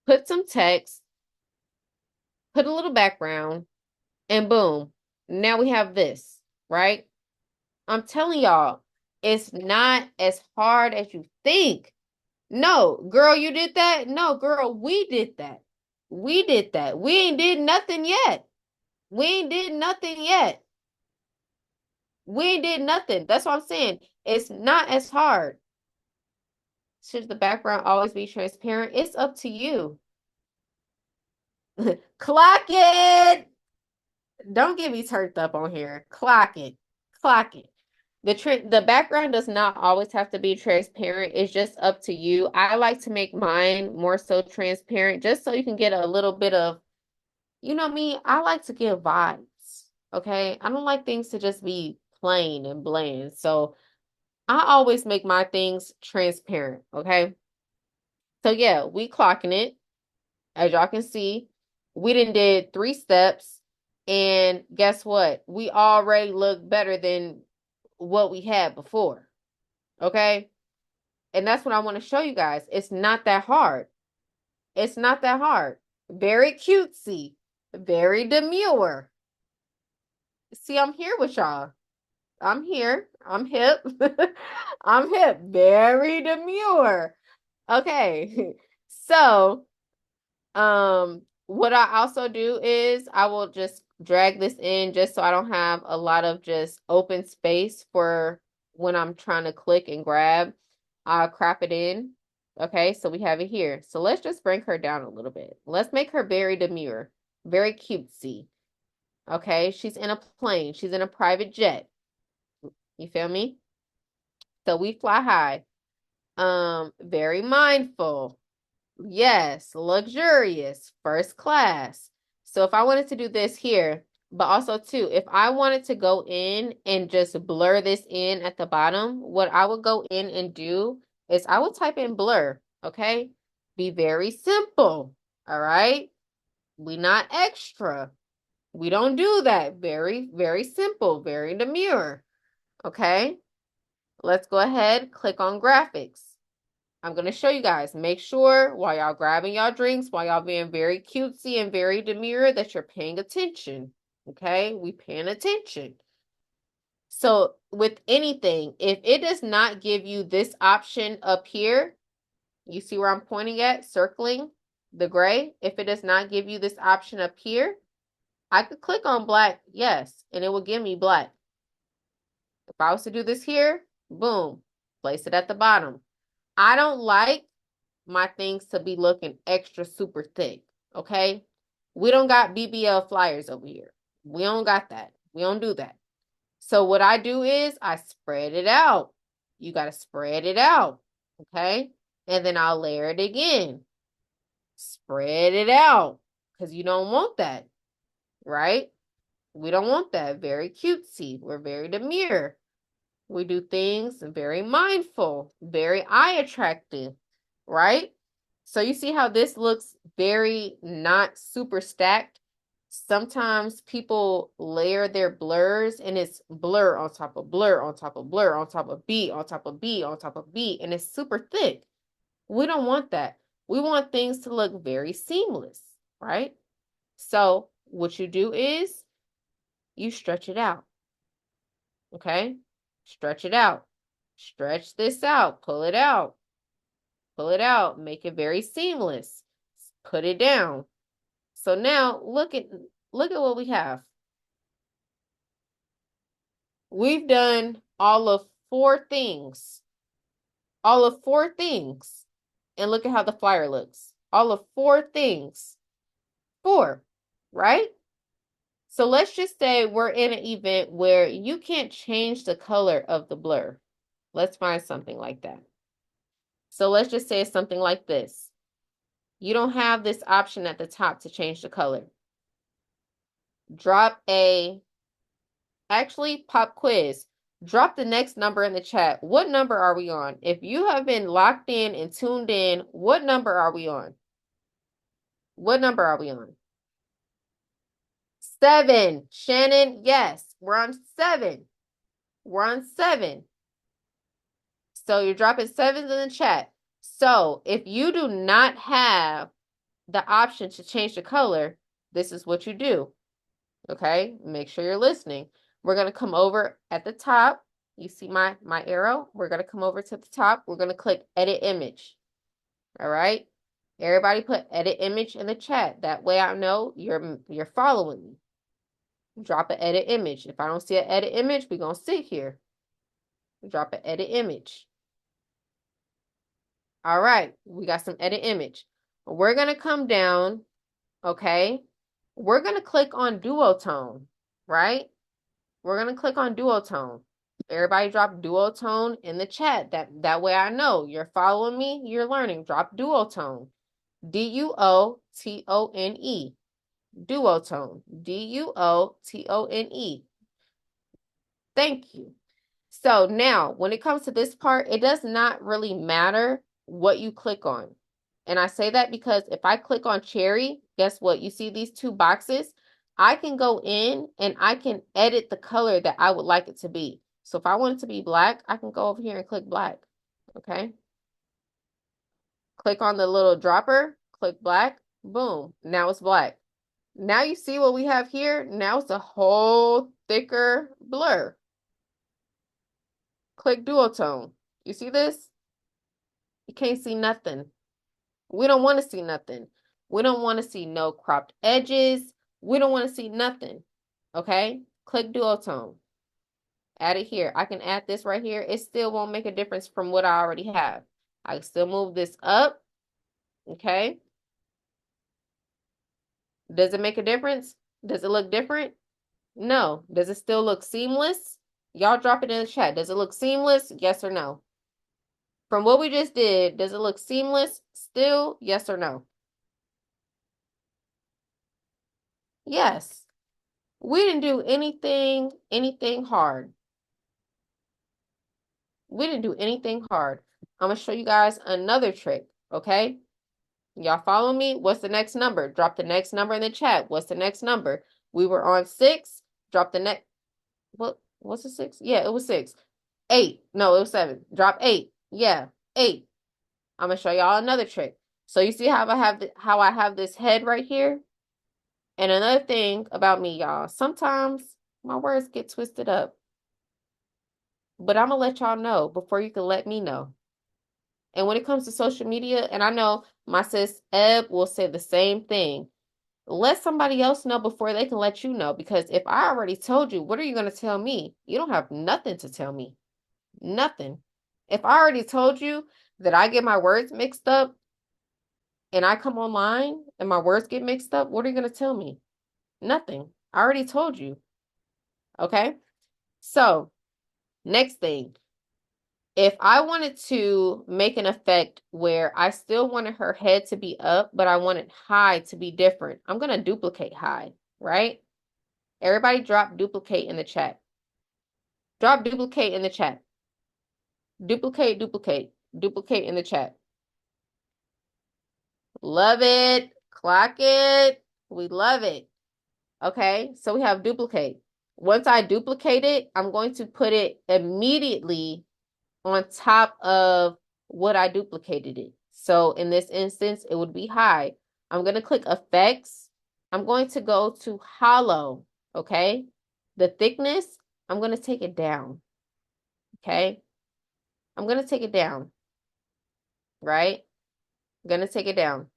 put some text, put a little background, and boom, now we have this, right? I'm telling y'all, it's not as hard as you think. No, girl, you did that? No, girl, we did that. We did that. We ain't did nothing yet. We ain't did nothing yet. We ain't did nothing. That's what I'm saying. It's not as hard. Should the background always be transparent? It's up to you. Clock it. Don't get me turned up on here. Clock it. Clock it. The background does not always have to be transparent. It's just up to you. I like to make mine more so transparent just so you can get a little bit of, you know me, I like to give vibes. Okay? I don't like things to just be plain and bland. So I always make my things transparent. Okay? So yeah, we clocking it. As y'all can see, we did 3 steps, and guess what? We already look better than what we had before. Okay? And that's what I want to show you guys. It's not that hard. It's not that hard. Very cutesy. Very demure. See, I'm here with y'all. I'm here. I'm hip. I'm hip. Very demure. Okay. So, what I also do is I will just drag this in just so I don't have a lot of just open space for when I'm trying to click and grab. I'll crop it in. Okay, so we have it here. So let's just bring her down a little bit. Let's make her very demure, very cutesy. Okay, she's in a plane. She's in a private jet. You feel me? So we fly high. Very mindful. Yes, luxurious, first class. So if I wanted to do this here, but also too, if I wanted to go in and just blur this in at the bottom, what I would go in and do is I would type in blur, okay? Be very simple, all right? We not extra. We don't do that. Very, very simple, very demure, okay? Let's go ahead, click on graphics. I'm going to show you guys. Make sure while y'all grabbing y'all drinks, while y'all being very cutesy and very demure, that you're paying attention. Okay? We paying attention. So with anything, if it does not give you this option up here, you see where I'm pointing at, circling the gray. If it does not give you this option up here, I could click on black, yes, and it will give me black. If I was to do this here, boom, place it at the bottom. I don't like my things to be looking extra super thick, okay? We don't got BBL flyers over here. We don't got that. We don't do that. So what I do is I spread it out. You got to spread it out, okay? And then I'll layer it again. Spread it out because you don't want that, right? We don't want that. Very cutesy. We're very demure. We do things very mindful, very eye attractive, right? So you see how this looks very not super stacked. Sometimes people layer their blurs and it's blur on top of blur on top of blur on top of B on top of B on top of B and it's super thick. We don't want that. We want things to look very seamless, right? So what you do is you stretch it out, okay? Stretch it out. Stretch this out. Pull it out. Pull it out. Make it very seamless. Put it down. So now look at what we have. We've done all of 4 things. All of 4 things. And look at how the flyer looks. All of 4 things. 4, right? So let's just say we're in an event where you can't change the color of the blur. Let's find something like that. So let's just say it's something like this. You don't have this option at the top to change the color. Actually, pop quiz. Drop the next number in the chat. What number are we on? If you have been locked in and tuned in, what number are we on? What number are we on? 7. Shannon, yes, we're on 7. We're on 7. So you're dropping 7s in the chat. So if you do not have the option to change the color, this is what you do. Okay, make sure you're listening. We're going to come over at the top. You see my arrow? We're going to come over to the top. We're going to click edit image. All right. Everybody put edit image in the chat. That way I know you're following me. Drop an edit image. If I don't see an edit image, we're going to sit here. Drop an edit image. All right. We got some edit image. We're going to come down. Okay. We're going to click on duotone, right? We're going to click on duotone. Everybody drop duotone in the chat. That way I know you're following me, you're learning. Drop duotone. Duotone. Duotone. Duotone. Thank you. So now, when it comes to this part, it does not really matter what you click on. And I say that because if I click on cherry, guess what? You see these 2 boxes? I can go in and I can edit the color that I would like it to be. So if I want it to be black, I can go over here and click black. Okay. Click on the little dropper, Click black. Boom. Now it's black. Now you see what we have here? Now it's a whole thicker blur. Click duotone. You see this? You can't see nothing. We don't want to see nothing. We don't want to see no cropped edges. We don't want to see nothing. Okay? Click duotone. Add it here. I can add this right here. It still won't make a difference from what I already have. I can still move this up. Okay? Does it make a difference? Does it look different? No. Does it still look seamless? Y'all drop it in the chat. Does it look seamless? Yes or no? From what we just did, does it look seamless still? Yes or no? Yes. We didn't do anything hard. We didn't do anything hard. I'm going to show you guys another trick, okay? Y'all follow me? What's the next number? Drop the next number in the chat. What's the next number? We were on 6. Drop the next. What? What's the 6? Yeah, it was 6. 8. No, it was 7. Drop 8. Yeah, 8. I'm gonna show y'all another trick. So you see how I have this head right here? And another thing about me, y'all, sometimes my words get twisted up. But I'm gonna let y'all know before you can let me know. And when it comes to social media, and I know my sis Eb will say the same thing. Let somebody else know before they can let you know. Because if I already told you, what are you gonna tell me? You don't have nothing to tell me. Nothing. If I already told you that I get my words mixed up and I come online and my words get mixed up, what are you gonna tell me? Nothing. I already told you. Okay? So, next thing. If I wanted to make an effect where I still wanted her head to be up, but I wanted high to be different, I'm going to duplicate high, right? Everybody drop duplicate in the chat. Drop duplicate in the chat. Duplicate, duplicate, duplicate in the chat. Love it. Clock it. We love it. Okay, so we have duplicate. Once I duplicate it, I'm going to put it immediately on top of what I duplicated it. So in this instance, it would be high. I'm going to click effects. I'm going to go to hollow. Okay. The thickness, I'm going to take it down. Okay. I'm going to take it down. Right. I'm going to take it down.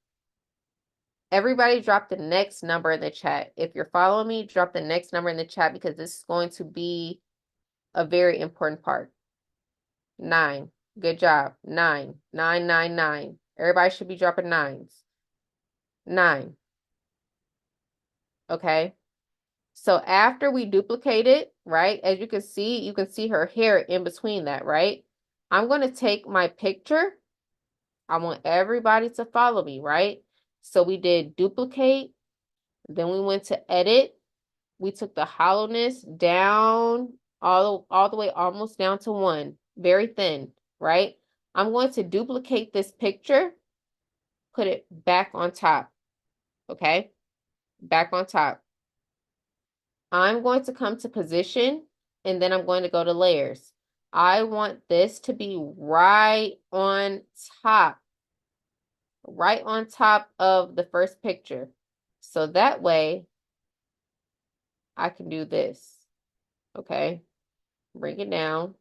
Everybody drop the next number in the chat. If you're following me, drop the next number in the chat because this is going to be a very important part. 9. Good job. 9. 9, 9, 9. Everybody should be dropping 9s. 9. Okay. So after we duplicate it, right, as you can see her hair in between that, right? I'm going to take my picture. I want everybody to follow me, right? So we did duplicate. Then we went to edit. We took the hollowness down all the way almost down to 1. Very thin, right? I'm going to duplicate this picture, put it back on top, okay? Back on top. I'm going to come to position and then I'm going to go to layers. I want this to be right on top of the first picture. So that way I can do this, okay? Bring it down,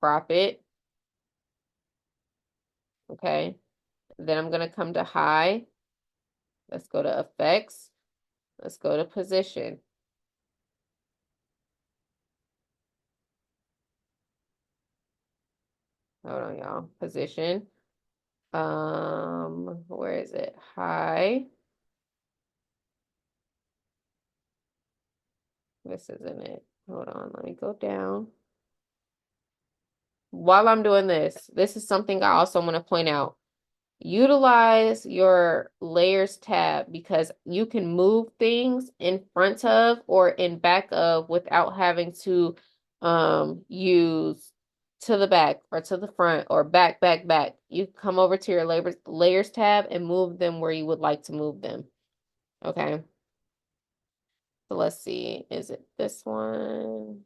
crop it, okay? Then I'm going to come to high. Let's go to effects. Let's go to position. Hold on, y'all. Position. Where is it? High. This isn't it. Hold on, let me go down. While I'm doing this is something I also want to point out. Utilize your layers tab because you can move things in front of or in back of without having to use to the back or to the front or back, back, back. You come over to your layers tab and move them where you would like to move them. Okay. So let's see. Is it this one?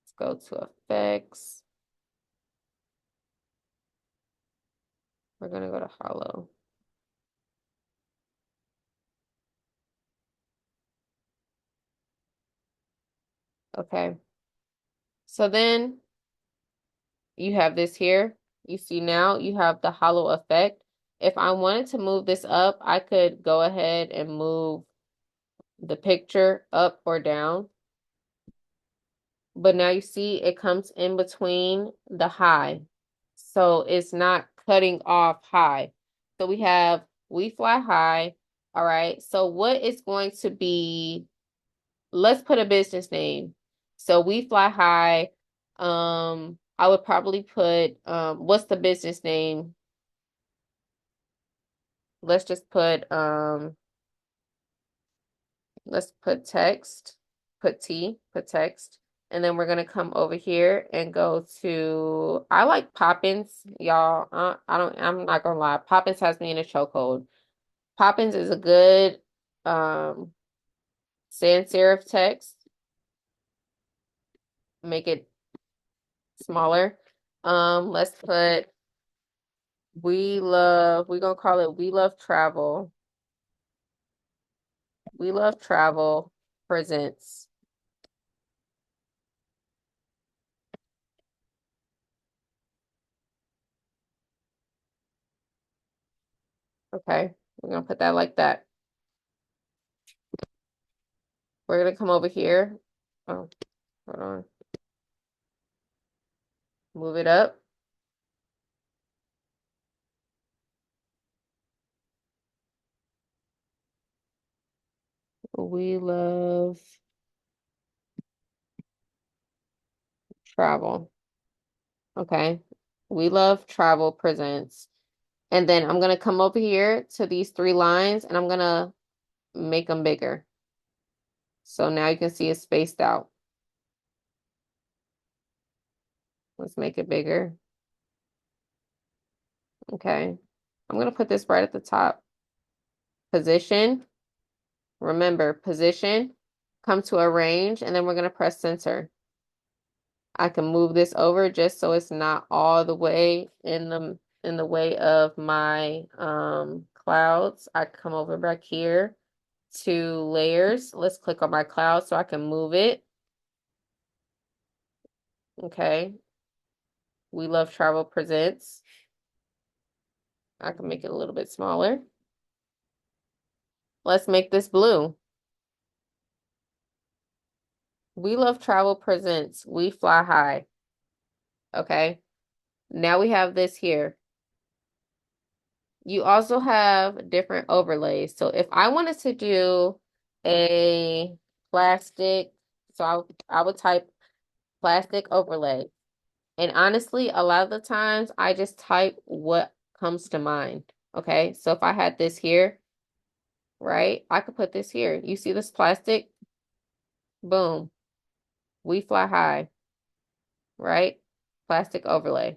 Let's go to effects. We're gonna go to hollow. Okay. So then you have this here. You see now you have the hollow effect. If I wanted to move this up, I could go ahead and move the picture up or down. But now you see it comes in between the high. So it's not cutting off high. So we have we fly high. All right. So what is going to be, let's put a business name. So we fly high. I would probably put what's the business name? Let's just let's put text, put T, put text. And then we're gonna come over here and go to, I like Poppins, y'all. I'm not gonna lie. Poppins has me in a chokehold. Poppins is a good sans serif text. Make it smaller. Let's put we're gonna call it We Love Travel. We Love Travel presents. Okay, we're gonna put that like that. We're gonna come over here. Oh, hold on. Move it up. We love travel. Okay. We love travel presents. And then I'm gonna come over here to these three lines and I'm gonna make them bigger. So now you can see it's spaced out. Let's make it bigger. Okay. I'm gonna put this right at the top. Position. Remember, position. Come to arrange, and then we're gonna press center. I can move this over just so it's not all the way in the way of my clouds. I come over back here to layers. Let's click on my cloud so I can move it. Okay. We Love Travel presents. I can make it a little bit smaller. Let's make this blue. We Love Travel presents We Fly High. Okay. Now we have this here. You also have different overlays. So if I wanted to do a plastic, so I would type plastic overlay. And honestly, a lot of the times I just type what comes to mind. Okay. So if I had this here, right, I could put this here. You see this plastic? Boom. We fly high, right? Plastic overlay.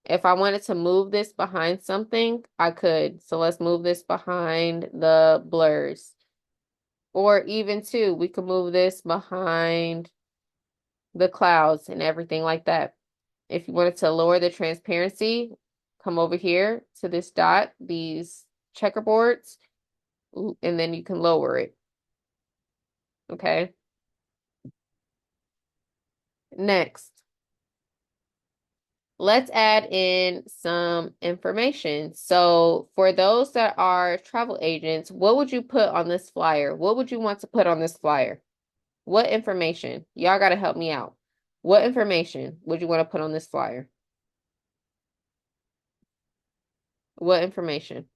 If I wanted to move this behind something, I could. So let's move this behind the blurs. Or even too, we could move this behind the clouds and everything like that. If you wanted to lower the transparency, come over here to this dot, these checkerboards, and then you can lower it. Okay. Next, let's add in some information. So for those that are travel agents, what would you put on this flyer? What would you want to put on this flyer? What information? Y'all got to help me out. What information would you want to put on this flyer? What information?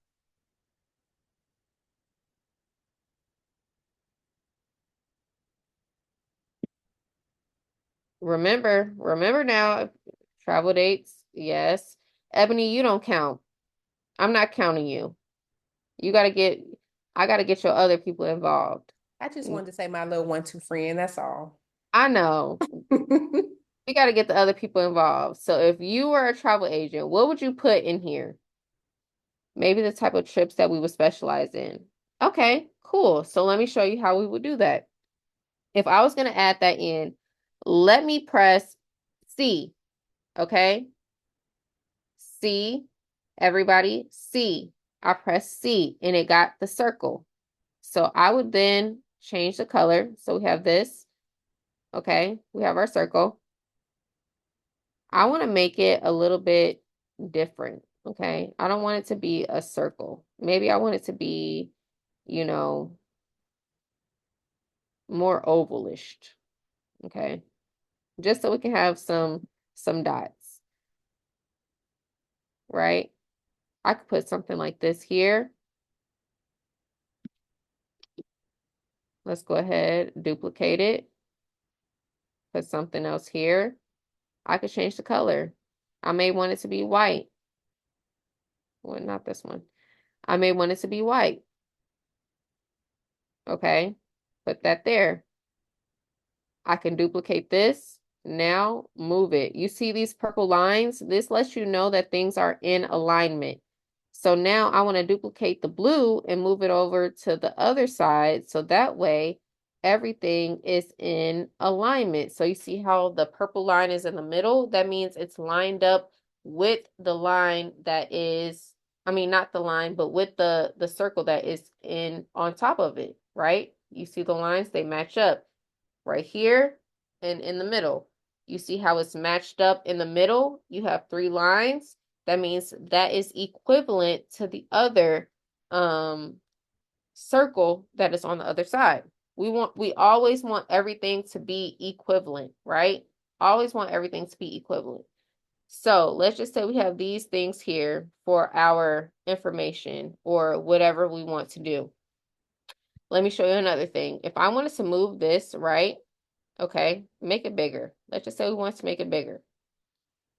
Remember now, travel dates, yes. Ebony, you don't count. I'm not counting you. You gotta get, I gotta get your other people involved. I just wanted to say my little one-two friend, that's all. I know. We gotta get the other people involved. So if you were a travel agent, what would you put in here? Maybe the type of trips that we would specialize in. Okay, cool. So let me show you how we would do that. If I was gonna add that in, let me press C, okay? C, everybody, C. I pressed C and it got the circle. So I would then change the color. So we have this. Okay, we have our circle. I want to make it a little bit different. Okay, I don't want it to be a circle. Maybe I want it to be, you know, more ovalish. Okay, just so we can have some dots, right? I could put something like this here. Let's go ahead, duplicate it, put something else here. I could change the color. I may want it to be white. Well, not this one. I may want it to be white. Okay, put that there. I can duplicate this. Now move it. You see these purple lines? This lets you know that things are in alignment. So now I want to duplicate the blue and move it over to the other side. So that way everything is in alignment. So you see how the purple line is in the middle? That means it's lined up with the line that is, I mean, not the line, but with the circle that is in on top of it, right? You see the lines, they match up right here and in the middle. You see how it's matched up in the middle? You have three lines. That means that is equivalent to the other circle that is on the other side. We always want everything to be equivalent, right? Always want everything to be equivalent. So let's just say we have these things here for our information or whatever we want to do. Let me show you another thing. If I wanted to move this, right? Okay, make it bigger. Let's just say we want to make it bigger.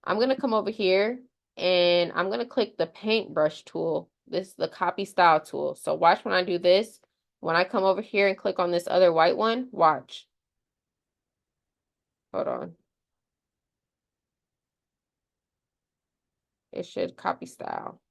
I'm going to come over here and I'm going to click the paintbrush tool. This is the copy style tool. So watch when I do this. When I come over here and click on this other white one, watch. Hold on. It should copy style.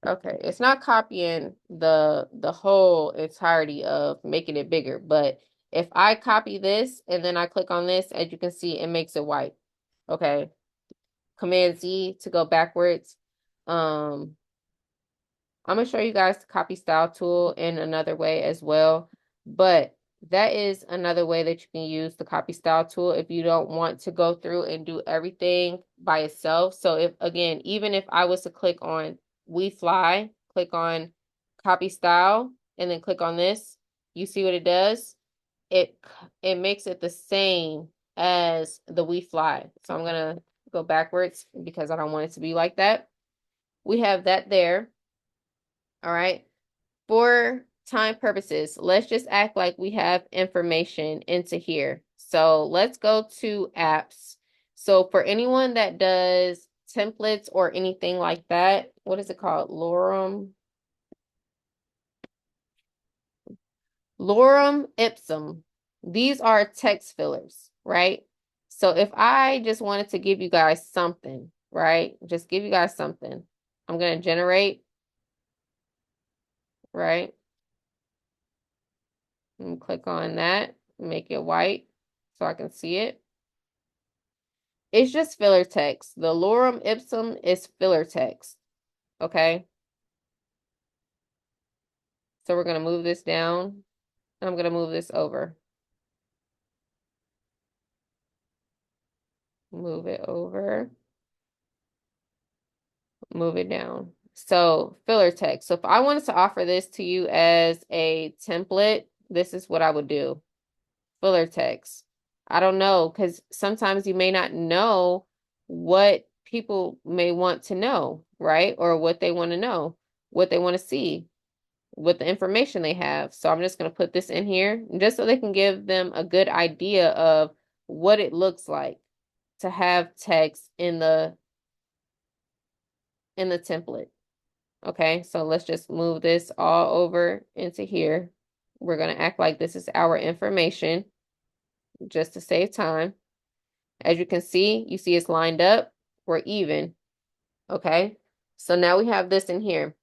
Okay, it's not copying the whole entirety of making it bigger, but if I copy this and then I click on this, as you can see, it makes it white. Okay. Command Z to go backwards. Um, I'm gonna show you guys the copy style tool in another way as well, but that is another way that you can use the copy style tool if you don't want to go through and do everything by itself. So if again, even if I was to click on We Fly, click on copy style, and then click on this, you see what it does? It it makes it the same as the We Fly. So I'm gonna go backwards because I don't want it to be like that. We have that there. All right. For time purposes, let's just act like we have information into here. So let's go to apps. So for anyone that does templates or anything like that, what is it called? Lorem ipsum. These are text fillers, right? So if I just wanted to give you guys something, right? Just give you guys something. I'm going to generate, right? And click on that, make it white so I can see it. It's just filler text. The lorem ipsum is filler text, okay? So we're going to move this down. I'm going to move this over. Move it over. Move it down. So filler text. So if I wanted to offer this to you as a template, this is what I would do. Filler text. I don't know, because sometimes you may not know what people may want to know, right? Or what they want to know, what they want to see, what the information they have. So I'm just going to put this in here just so they can give them a good idea of what it looks like to have text in the template. Okay, so let's just move this all over into here. We're going to act like this is our information just to save time. As you can see, you see it's lined up. We're even. Okay, so now we have this in here.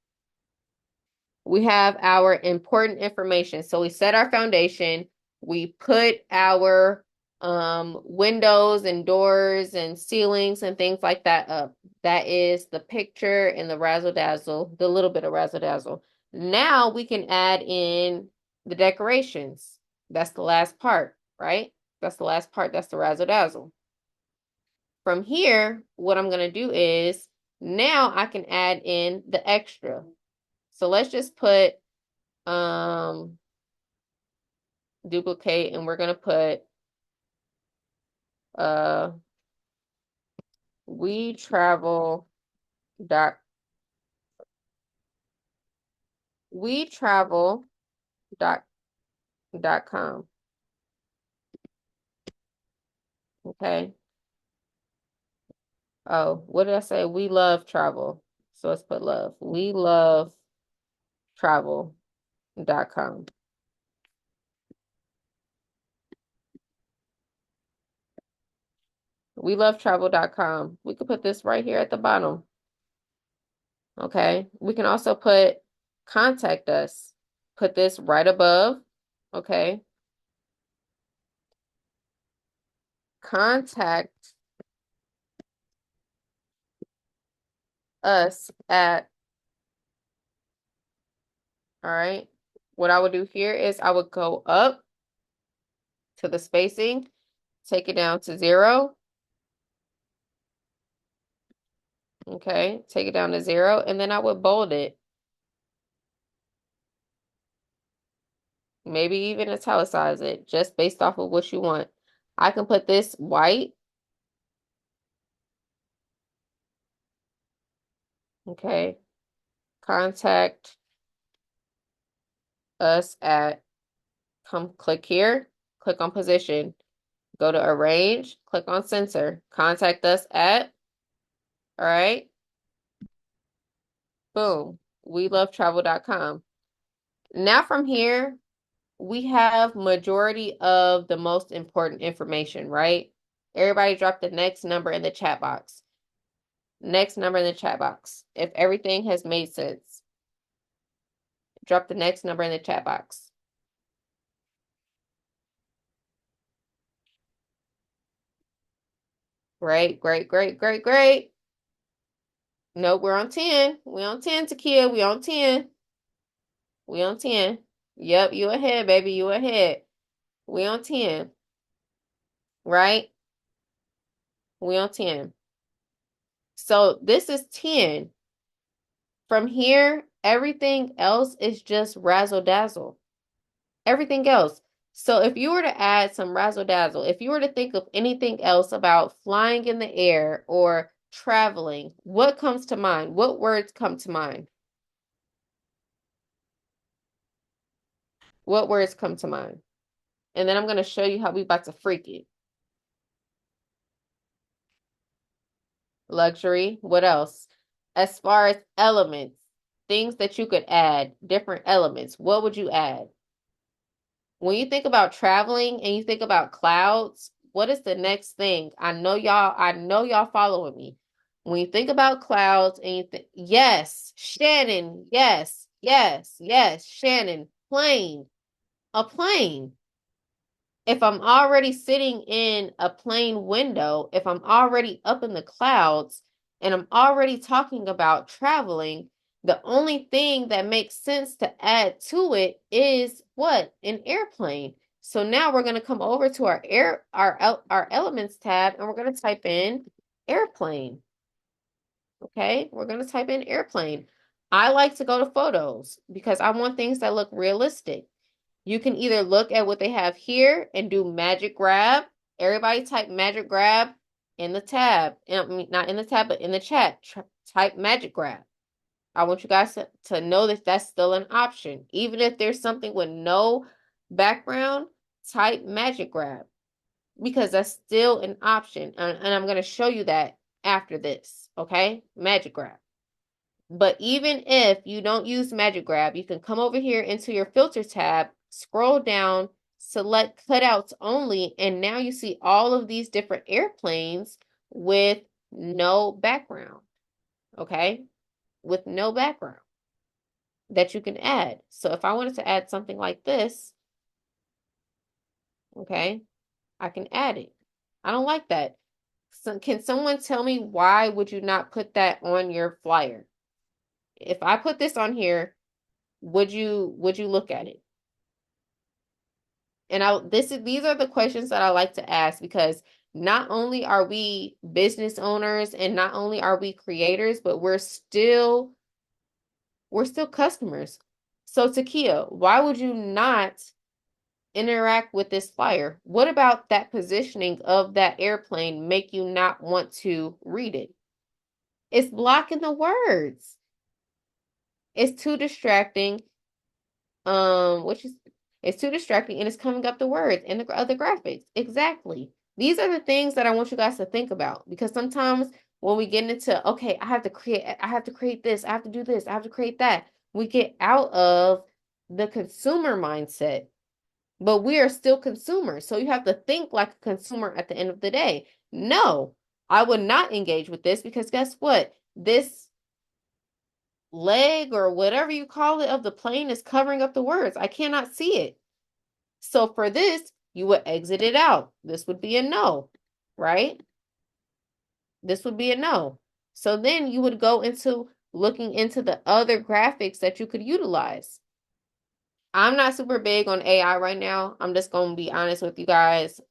We have our important information. So we set our foundation. We put our windows and doors and ceilings and things like that up. That is the picture and the razzle dazzle, the little bit of razzle dazzle. Now we can add in the decorations. That's the last part, right? That's the last part. That's the razzle dazzle. From here, what I'm going to do is now I can add in the extra. So let's just put duplicate, and we're going to put uh we travel dot we travel dot com. Okay. Oh, what did I say? We love travel. So let's put love. We love travel.com. We love travel.com. We could put this right here at the bottom. Okay. We can also put contact us. Put this right above. Okay. Contact us at, all right. What I would do here is I would go up to the spacing, take it down to 0. Okay. Take it down to 0, and then I would bold it. Maybe even italicize it just based off of what you want. I can put this white. Okay. Contact us at, come click here, click on position, go to arrange, click on censor, contact us at, all right. Boom. We love travel.com. Now from here, we have majority of the most important information, right? Everybody drop the next number in the chat box. Next number in the chat box. If everything has made sense, drop the next number in the chat box. Great, great, great, great, great. Nope, we're on 10. We on 10, Takia. We on 10. We on 10. Yep, you ahead, baby. You ahead. We on 10. Right? We on 10. So this is 10. From here, everything else is just razzle dazzle. Everything else. So if you were to add some razzle dazzle, if you were to think of anything else about flying in the air or traveling, what comes to mind? What words come to mind? What words come to mind? And then I'm going to show you how we about to freak it. Luxury. What else? As far as elements, things that you could add, different elements, what would you add? When you think about traveling and you think about clouds, what is the next thing? I know y'all following me. When you think about clouds and you think, yes, Shannon, yes, yes, yes, Shannon, plane, a plane. If I'm already sitting in a plane window, if I'm already up in the clouds and I'm already talking about traveling, the only thing that makes sense to add to it is what? An airplane. So now we're going to come over to our elements tab and we're going to type in airplane. Okay? We're going to type in airplane. I like to go to photos because I want things that look realistic. You can either look at what they have here and do magic grab. Everybody type magic grab in the tab. I mean, not in the tab, but in the chat. Type magic grab. I want you guys to know that that's still an option. Even if there's something with no background, type magic grab because that's still an option. And I'm going to show you that after this. Okay? Magic grab. But even if you don't use Magic Grab, you can come over here into your filter tab, scroll down, select cutouts only, and now you see all of these different airplanes with no background, okay? With no background that you can add. So if I wanted to add something like this, okay, I can add it. I don't like that. So can someone tell me why would you not put that on your flyer? If I put this on here, would you look at it? And these are the questions that I like to ask because not only are we business owners and not only are we creators, but we're still customers. So Takia, why would you not interact with this flyer? What about that positioning of that airplane make you not want to read it? It's blocking the words. It's too distracting. Which is it's too distracting and it's coming up the words and the other graphics. Exactly. These are the things that I want you guys to think about because sometimes when we get into okay, I have to create this, I have to do this, I have to create that, we get out of the consumer mindset. But we are still consumers. So you have to think like a consumer at the end of the day. No, I would not engage with this because guess what? This leg or whatever you call it of the plane is covering up the words. I cannot see it. So for this, you would exit it out. This would be a no, right? This would be a no. So then you would go into looking into the other graphics that you could utilize. I'm not super big on AI right now. I'm just going to be honest with you guys.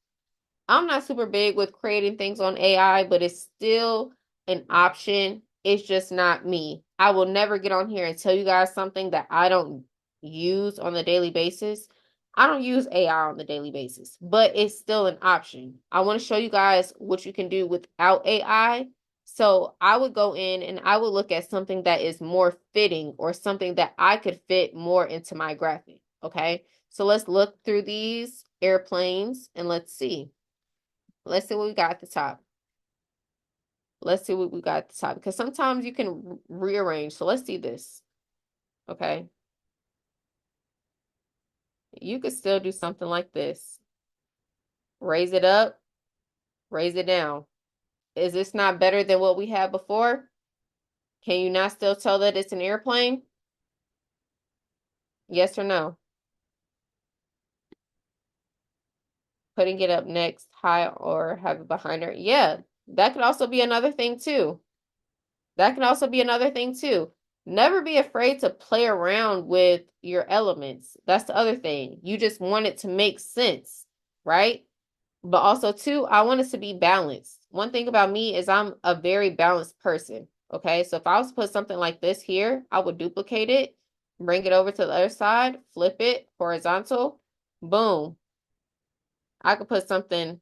I'm not super big with creating things on AI, but it's still an option. It's just not me. I will never get on here and tell you guys something that I don't use on the daily basis. I don't use AI on the daily basis, but it's still an option. I want to show you guys what you can do without AI. So I would go in and I would look at something that is more fitting or something that I could fit more into my graphic. Okay. So let's look through these airplanes and let's see. Let's see what we got at the top. Let's see what we got at the top because sometimes you can rearrange. So let's see this. Okay. You could still do something like this. Raise it up, raise it down. Is this not better than what we had before? Can you not still tell that it's an airplane? Yes or no? Putting it up next, high, or have it behind her. Yeah, that could also be another thing too. That can also be another thing too. Never be afraid to play around with your elements. That's the other thing. You just want it to make sense, right? But also too, I want it to be balanced. One thing about me is I'm a very balanced person. Okay. So if I was to put something like this here, I would duplicate it, bring it over to the other side, flip it horizontal, boom. I could put something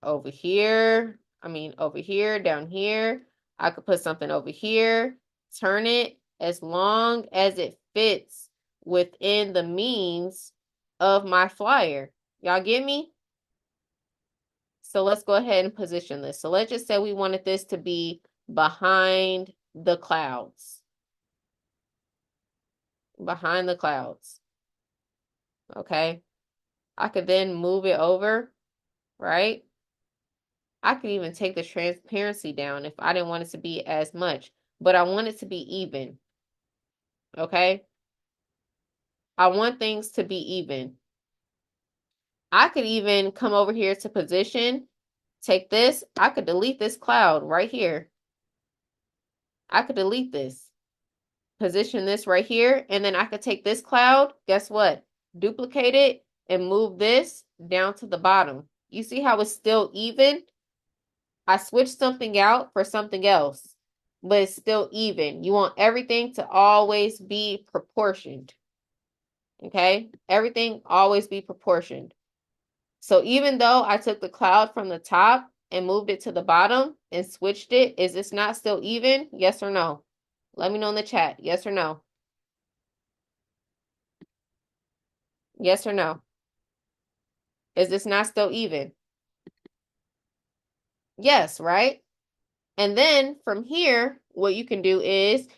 over here. I mean, over here, down here. I could put something over here, turn it as long as it fits within the means of my flyer. Y'all get me? So let's go ahead and position this. So let's just say we wanted this to be behind the clouds. Behind the clouds. Okay. I could then move it over, right? I could even take the transparency down if I didn't want it to be as much, but I want it to be even. Okay. I want things to be even. I could even come over here to position, take this. I could delete this cloud right here. I could delete this, position this right here, and then I could take this cloud. Guess what? Duplicate it and move this down to the bottom. You see how it's still even? I switched something out for something else, but it's still even. You want everything to always be proportioned. Okay? Everything always be proportioned. So even though I took the cloud from the top and moved it to the bottom and switched it, is this not still even? Yes or no? Let me know in the chat. Yes or no? Yes or no? Is this not still even? Yes, right? And then from here, what you can do is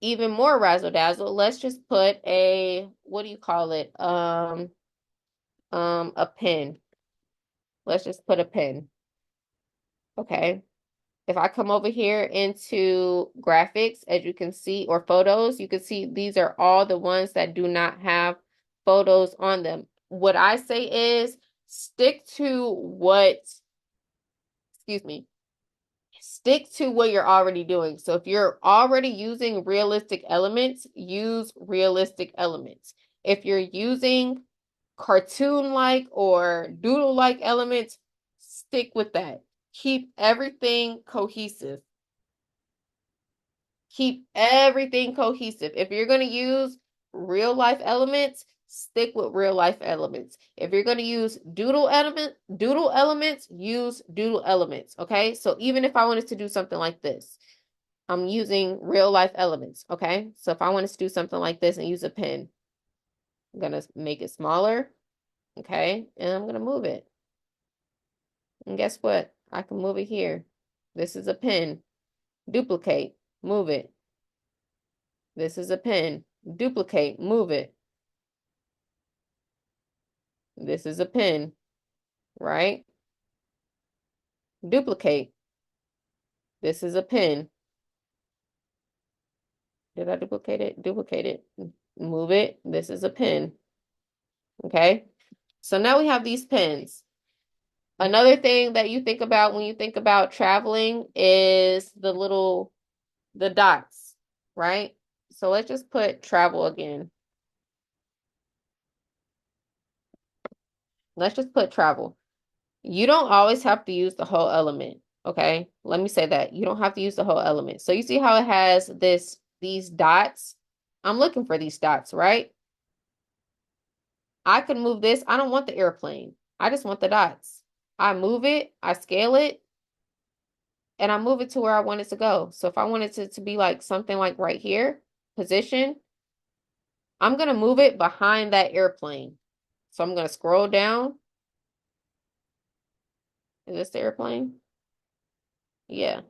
even more razzle dazzle. Let's just put a, what do you call it? A pin. Let's just put a pin. Okay. If I come over here into graphics, as you can see, or photos, you can see these are all the ones that do not have photos on them. What I say is stick to what, excuse me, stick to what you're already doing. So if you're already using realistic elements, use realistic elements. If you're using cartoon-like or doodle-like elements, stick with that. Keep everything cohesive. Keep everything cohesive. If you're going to use real life elements, stick with real life elements. If you're going to use doodle elements, use doodle elements. Okay. So even if I wanted to do something like this, I'm using real life elements. Okay. So if I wanted to do something like this and use a pen, I'm going to make it smaller. Okay. And I'm going to move it. And guess what? I can move it here. This is a pen. Duplicate, move it. This is a pen. Duplicate, move it. This is a pen, right? Duplicate. This is a pen. Did I duplicate it? Duplicate it. Move it. This is a pen. Okay. So now we have these pens. Another thing that you think about when you think about traveling is the dots, right? So let's just put travel again. Let's just put travel. You don't always have to use the whole element. Okay. Let me say that. You don't have to use the whole element. So you see how it has these dots? I'm looking for these dots, right? I can move this. I don't want the airplane. I just want the dots. I move it, I scale it, and I move it to where I want it to go. So if I want it to be like something like right here, position, I'm going to move it behind that airplane. So I'm going to scroll down. Is this the airplane? Yeah.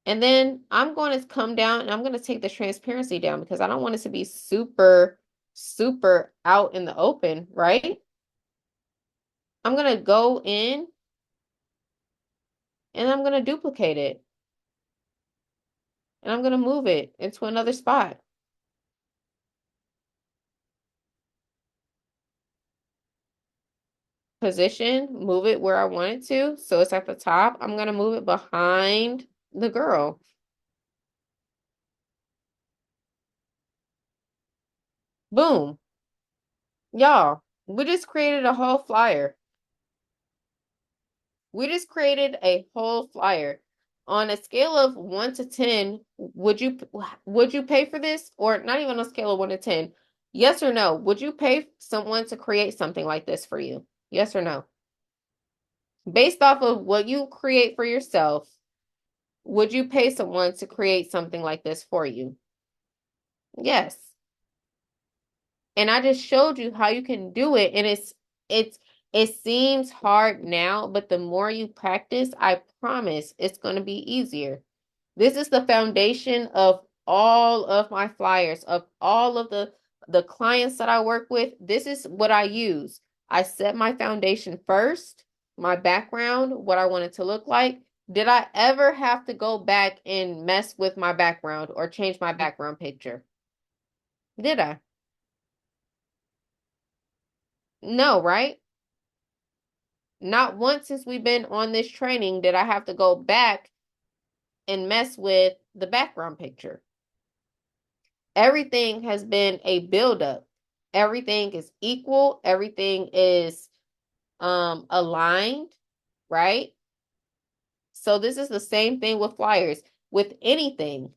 And then I'm going to come down and I'm going to take the transparency down because I don't want it to be super, super out in the open, right? I'm going to go in and I'm going to duplicate it. And I'm going to move it into another spot. Position, move it where I want it to. So it's at the top. I'm going to move it behind the girl. Boom. Y'all, we just created a whole flyer. We just created a whole flyer. On a scale of 1 to 10, would you pay for this? Or not even on a scale of 1 to 10? Yes or no? Would you pay someone to create something like this for you? Yes or no? Based off of what you create for yourself, would you pay someone to create something like this for you? Yes. And I just showed you how you can do it. And it's it seems hard now, but the more you practice, I promise it's going to be easier. This is the foundation of all of my flyers, of all of the clients that I work with. This is what I use. I set my foundation first, my background, what I want it to look like. Did I ever have to go back and mess with my background or change my background picture? Did I? No, right? Not once since we've been on this training did I have to go back and mess with the background picture. Everything has been a buildup. Everything is equal. Everything is aligned, right? So this is the same thing with flyers. With anything,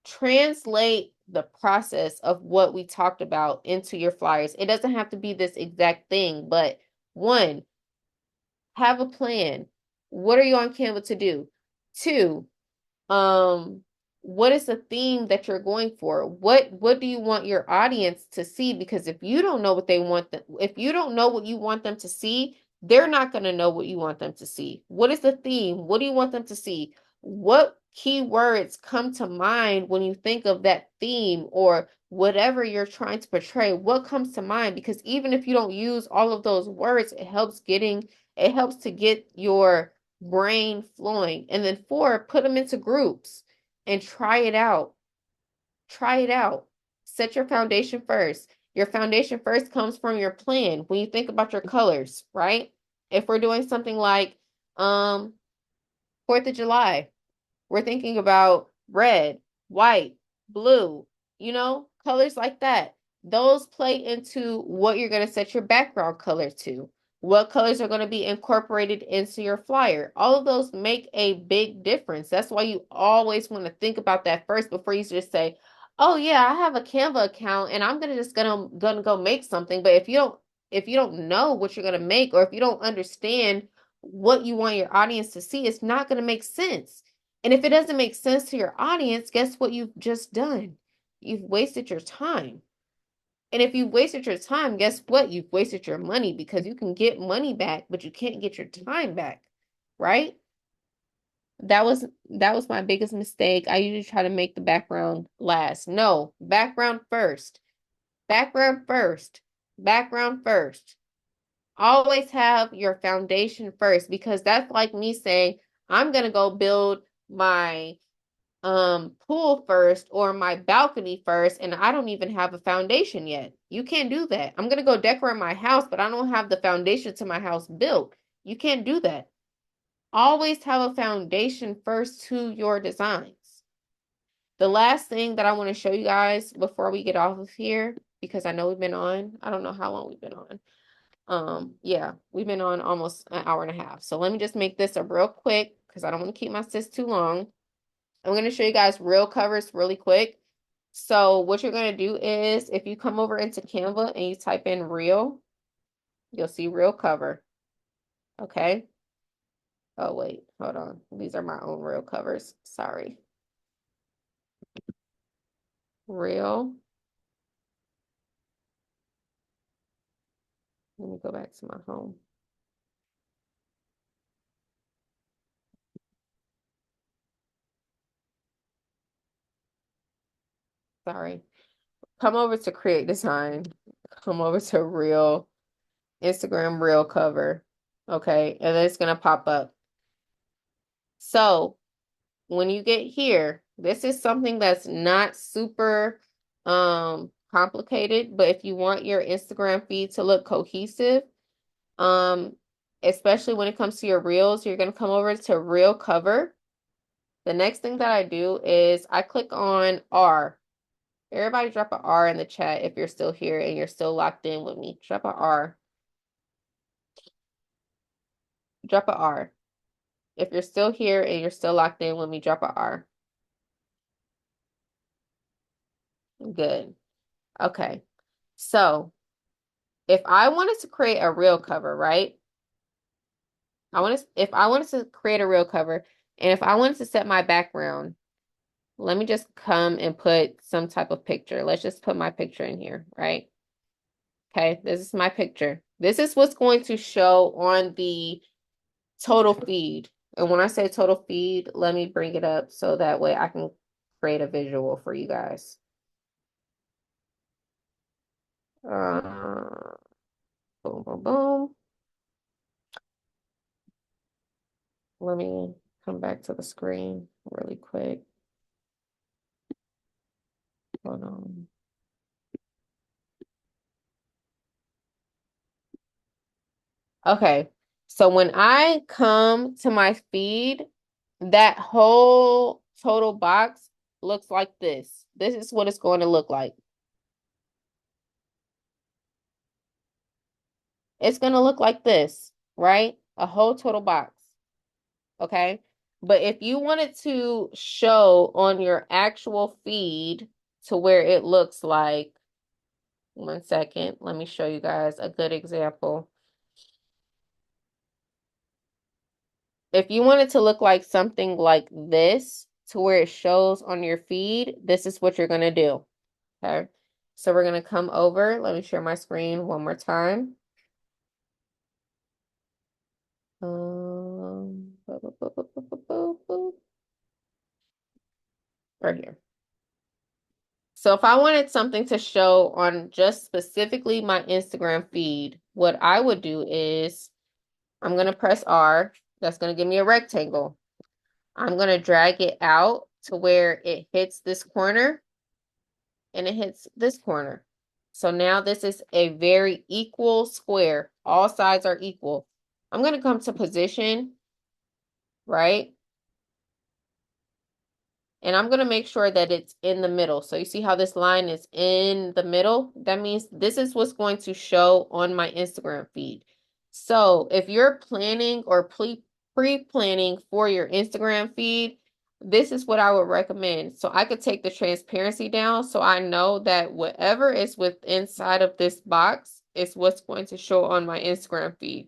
translate the process of what we talked about into your flyers. It doesn't have to be this exact thing, but one, have a plan. What are you on Canva to do? Two, um, what is the theme that you're going for? What do you want your audience to see? Because if you don't know what they want, if you don't know what you want them to see, they're not going to know what you want them to see. What is the theme? What do you want them to see? What keywords come to mind when you think of that theme or whatever you're trying to portray? What comes to mind? Because even if you don't use all of those words, it helps to get your brain flowing. And then four, put them into groups and try it out. Try it out. Set your foundation first. Your foundation first comes from your plan. When you think about your colors, right? If we're doing something like 4th of July. We're thinking about red, white, blue, colors like that. Those play into what you're going to set your background color to. What colors are going to be incorporated into your flyer. All of those make a big difference. That's why you always want to think about that first before you just say, "Oh yeah, I have a Canva account and I'm gonna go make something." But if you don't know what you're gonna make, or if you don't understand what you want your audience to see, it's not gonna make sense. And if it doesn't make sense to your audience, guess what you've just done? You've wasted your time. And if you've wasted your time, guess what? You've wasted your money, because you can get money back, but you can't get your time back, right? That was my biggest mistake. I usually try to make the background last. No, background first. Background first. Background first. Always have your foundation first, because that's like me saying, I'm gonna go build my pool first or my balcony first, and I don't even have a foundation yet. You can't do that. I'm gonna go decorate my house, but I don't have the foundation to my house built. You can't do that. Always have a foundation first to your designs. The last thing that I want to show you guys before we get off of here, because I know we've been on, I don't know how long we've been on. Yeah, we've been on almost an hour and a half. So let me just make this a real quick, because I don't want to keep my sis too long. I'm going to show you guys real covers really quick. So what you're going to do is, if you come over into Canva and you type in real, you'll see real cover. Okay. Oh, wait, hold on. These are my own real covers. Sorry. Real. Let me go back to my home. Sorry. Come over to create design. Come over to real, Instagram real cover. Okay. And then it's going to pop up. So when you get here, this is something that's not super complicated, but if you want your Instagram feed to look cohesive, um, especially when it comes to your reels, you're going to come over to reel cover. The next thing that I do is I click on R. Everybody drop an R in the chat if you're still here and you're still locked in with me. Drop an R. Drop an R. If you're still here and you're still locked in with me, drop an R. Good. Okay. So if I wanted to create a reel cover, right? If I wanted to create a reel cover, and if I wanted to set my background, let me just come and put some type of picture. Let's just put my picture in here, right? Okay, this is my picture. This is what's going to show on the total feed. And when I say total feed, let me bring it up so that way I can create a visual for you guys. Boom, boom, boom. Let me come back to the screen really quick. Hold on. Okay, so when I come to my feed, that whole total box looks like this. This is what it's going to look like. It's going to look like this, right? A whole total box. Okay. But if you wanted to show on your actual feed to where it looks like, 1 second, let me show you guys a good example. If you want it to look like something like this, to where it shows on your feed, this is what you're going to do. Okay. So we're going to come over. Let me share my screen one more time. Right here. So if I wanted something to show on just specifically my Instagram feed, what I would do is I'm going to press R. That's going to give me a rectangle. I'm going to drag it out to where it hits this corner and it hits this corner. So now this is a very equal square. All sides are equal. I'm going to come to position, right? And I'm going to make sure that it's in the middle. So you see how this line is in the middle? That means this is what's going to show on my Instagram feed. So if you're planning or pre-planning for your Instagram feed, this is what I would recommend. So I could take the transparency down so I know that whatever is with inside of this box is what's going to show on my Instagram feed.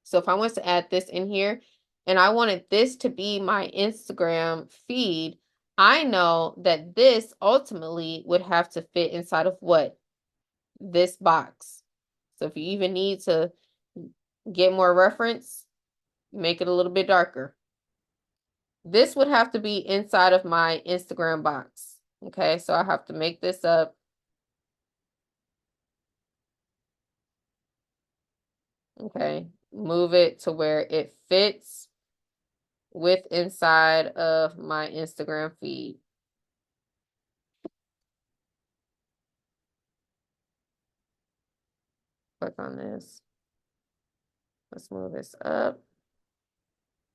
So if I want to add this in here and I wanted this to be my Instagram feed, I know that this ultimately would have to fit inside of what? This box. So if you even need to get more reference, make it a little bit darker. This would have to be inside of my Instagram box. Okay, so I have to make this up. Okay, move it to where it fits with inside of my Instagram feed. Click on this. Let's move this up.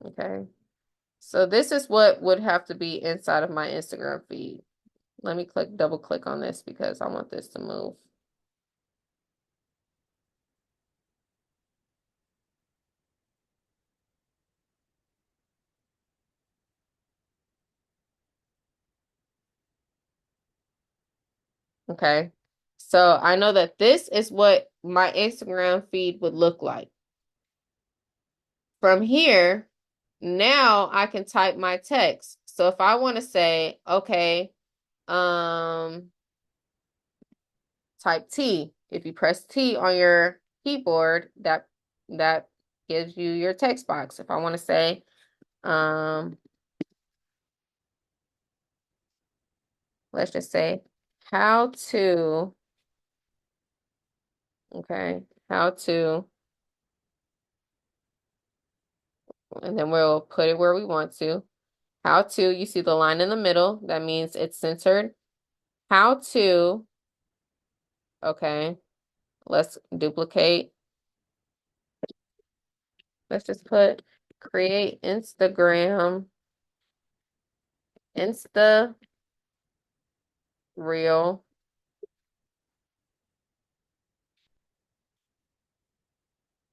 Okay. So this is what would have to be inside of my Instagram feed. Let me double click on this because I want this to move. Okay. So I know that this is what my Instagram feed would look like. From here, now I can type my text. So if I want to say, okay, type T. If you press T on your keyboard, that gives you your text box. If I want to say, let's just say how to, okay, how to, and then we'll put it where we want to. How to, you see the line in the middle, that means it's centered. How to, okay, let's duplicate. Let's just put create Instagram, Insta reel.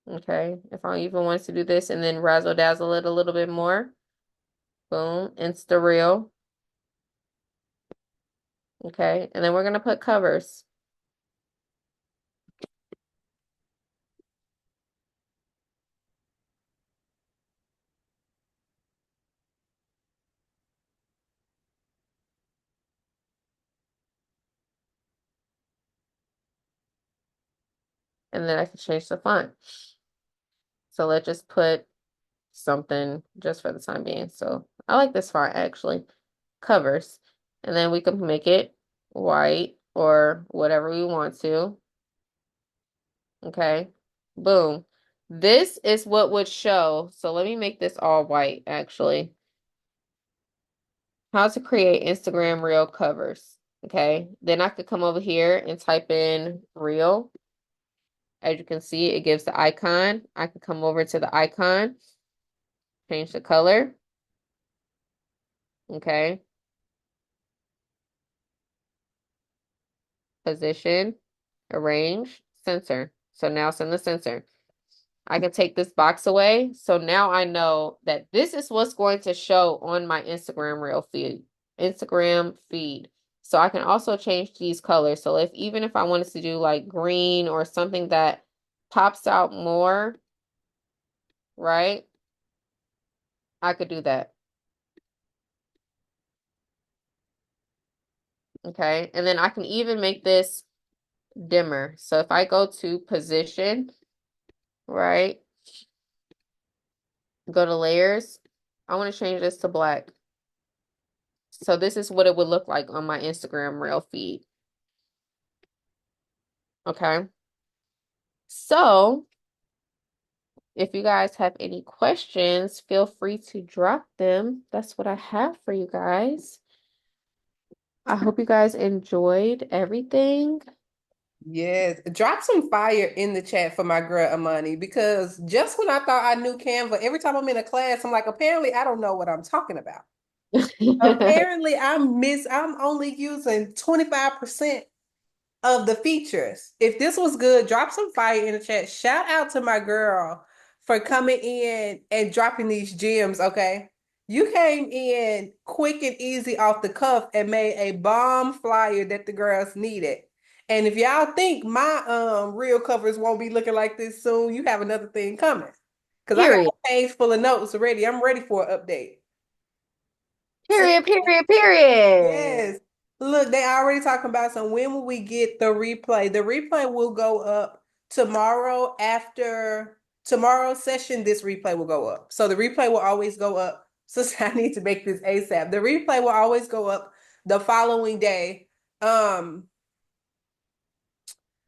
Okay, if I even want to do this and then razzle dazzle it a little bit more. Boom, Insta reel. Okay, and then we're gonna put covers. And then I can change the font. So let's just put something just for the time being. So I like this font actually. Covers. And then we can make it white or whatever we want to. Okay. Boom. This is what would show. So let me make this all white actually. How to create Instagram reel covers. Okay. Then I could come over here and type in reel. As you can see, it gives the icon. I can come over to the icon, change the color. Okay. Position, arrange, censor. So now it's in the censor. I can take this box away. So now I know that this is what's going to show on my Instagram reel feed, Instagram feed. So I can also change these colors. So even if I wanted to do like green or something that pops out more, right? I could do that. Okay. And then I can even make this dimmer. So if I go to position, right? Go to layers. I want to change this to black. So this is what it would look like on my Instagram reel feed. Okay. So if you guys have any questions, feel free to drop them. That's what I have for you guys. I hope you guys enjoyed everything. Yes, drop some fire in the chat for my girl Imani because just when I thought I knew Canva, every time I'm in a class, I'm like, apparently I don't know what I'm talking about. Apparently, I'm only using 25% of the features. If this was good, drop some fire in the chat. Shout out to my girl for coming in and dropping these gems, okay? You came in quick and easy off the cuff and made a bomb flyer that the girls needed. And if y'all think my real covers won't be looking like this soon, you have another thing coming. Cause I got Period. a page full of notes already. I'm ready for an update. So Period. Period. Period. yes. Look, they already talking about some when will we get the replay? The replay will go up tomorrow after tomorrow's session. This replay will go up. So the replay will always go up. So I need to make this ASAP. The replay will always go up the following day. Um,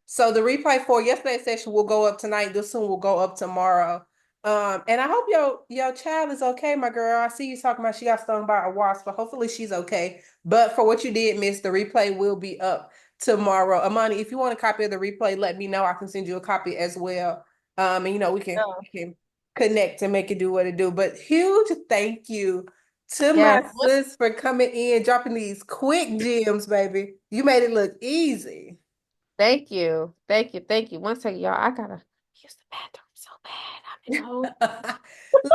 so the replay for yesterday's session will go up tonight. This one will go up tomorrow. And I hope your child is okay, my girl. I see you talking about she got stung by a wasp, but hopefully she's okay. But for what you did miss, the replay will be up tomorrow. Imani, if you want a copy of the replay, let me know. I can send you a copy as well. And Oh, we can connect and make it do what it do. But huge thank you to my yes. sis for coming in, dropping these quick gems, baby. You made it look easy. Thank you. Thank you. Thank you. One second, y'all. I gotta use the bathroom so bad. I'm in a whole.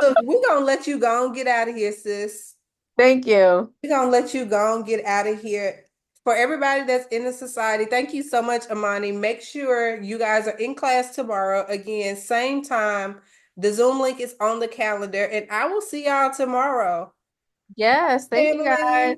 Look, we're gonna let you go and get out of here, sis. Thank you. We're gonna let you go and get out of here. For everybody that's in the society, thank you so much, Imani. Make sure you guys are in class tomorrow. Again, same time. The Zoom link is on the calendar, and I will see y'all tomorrow. Yes. Thank you, guys. Family.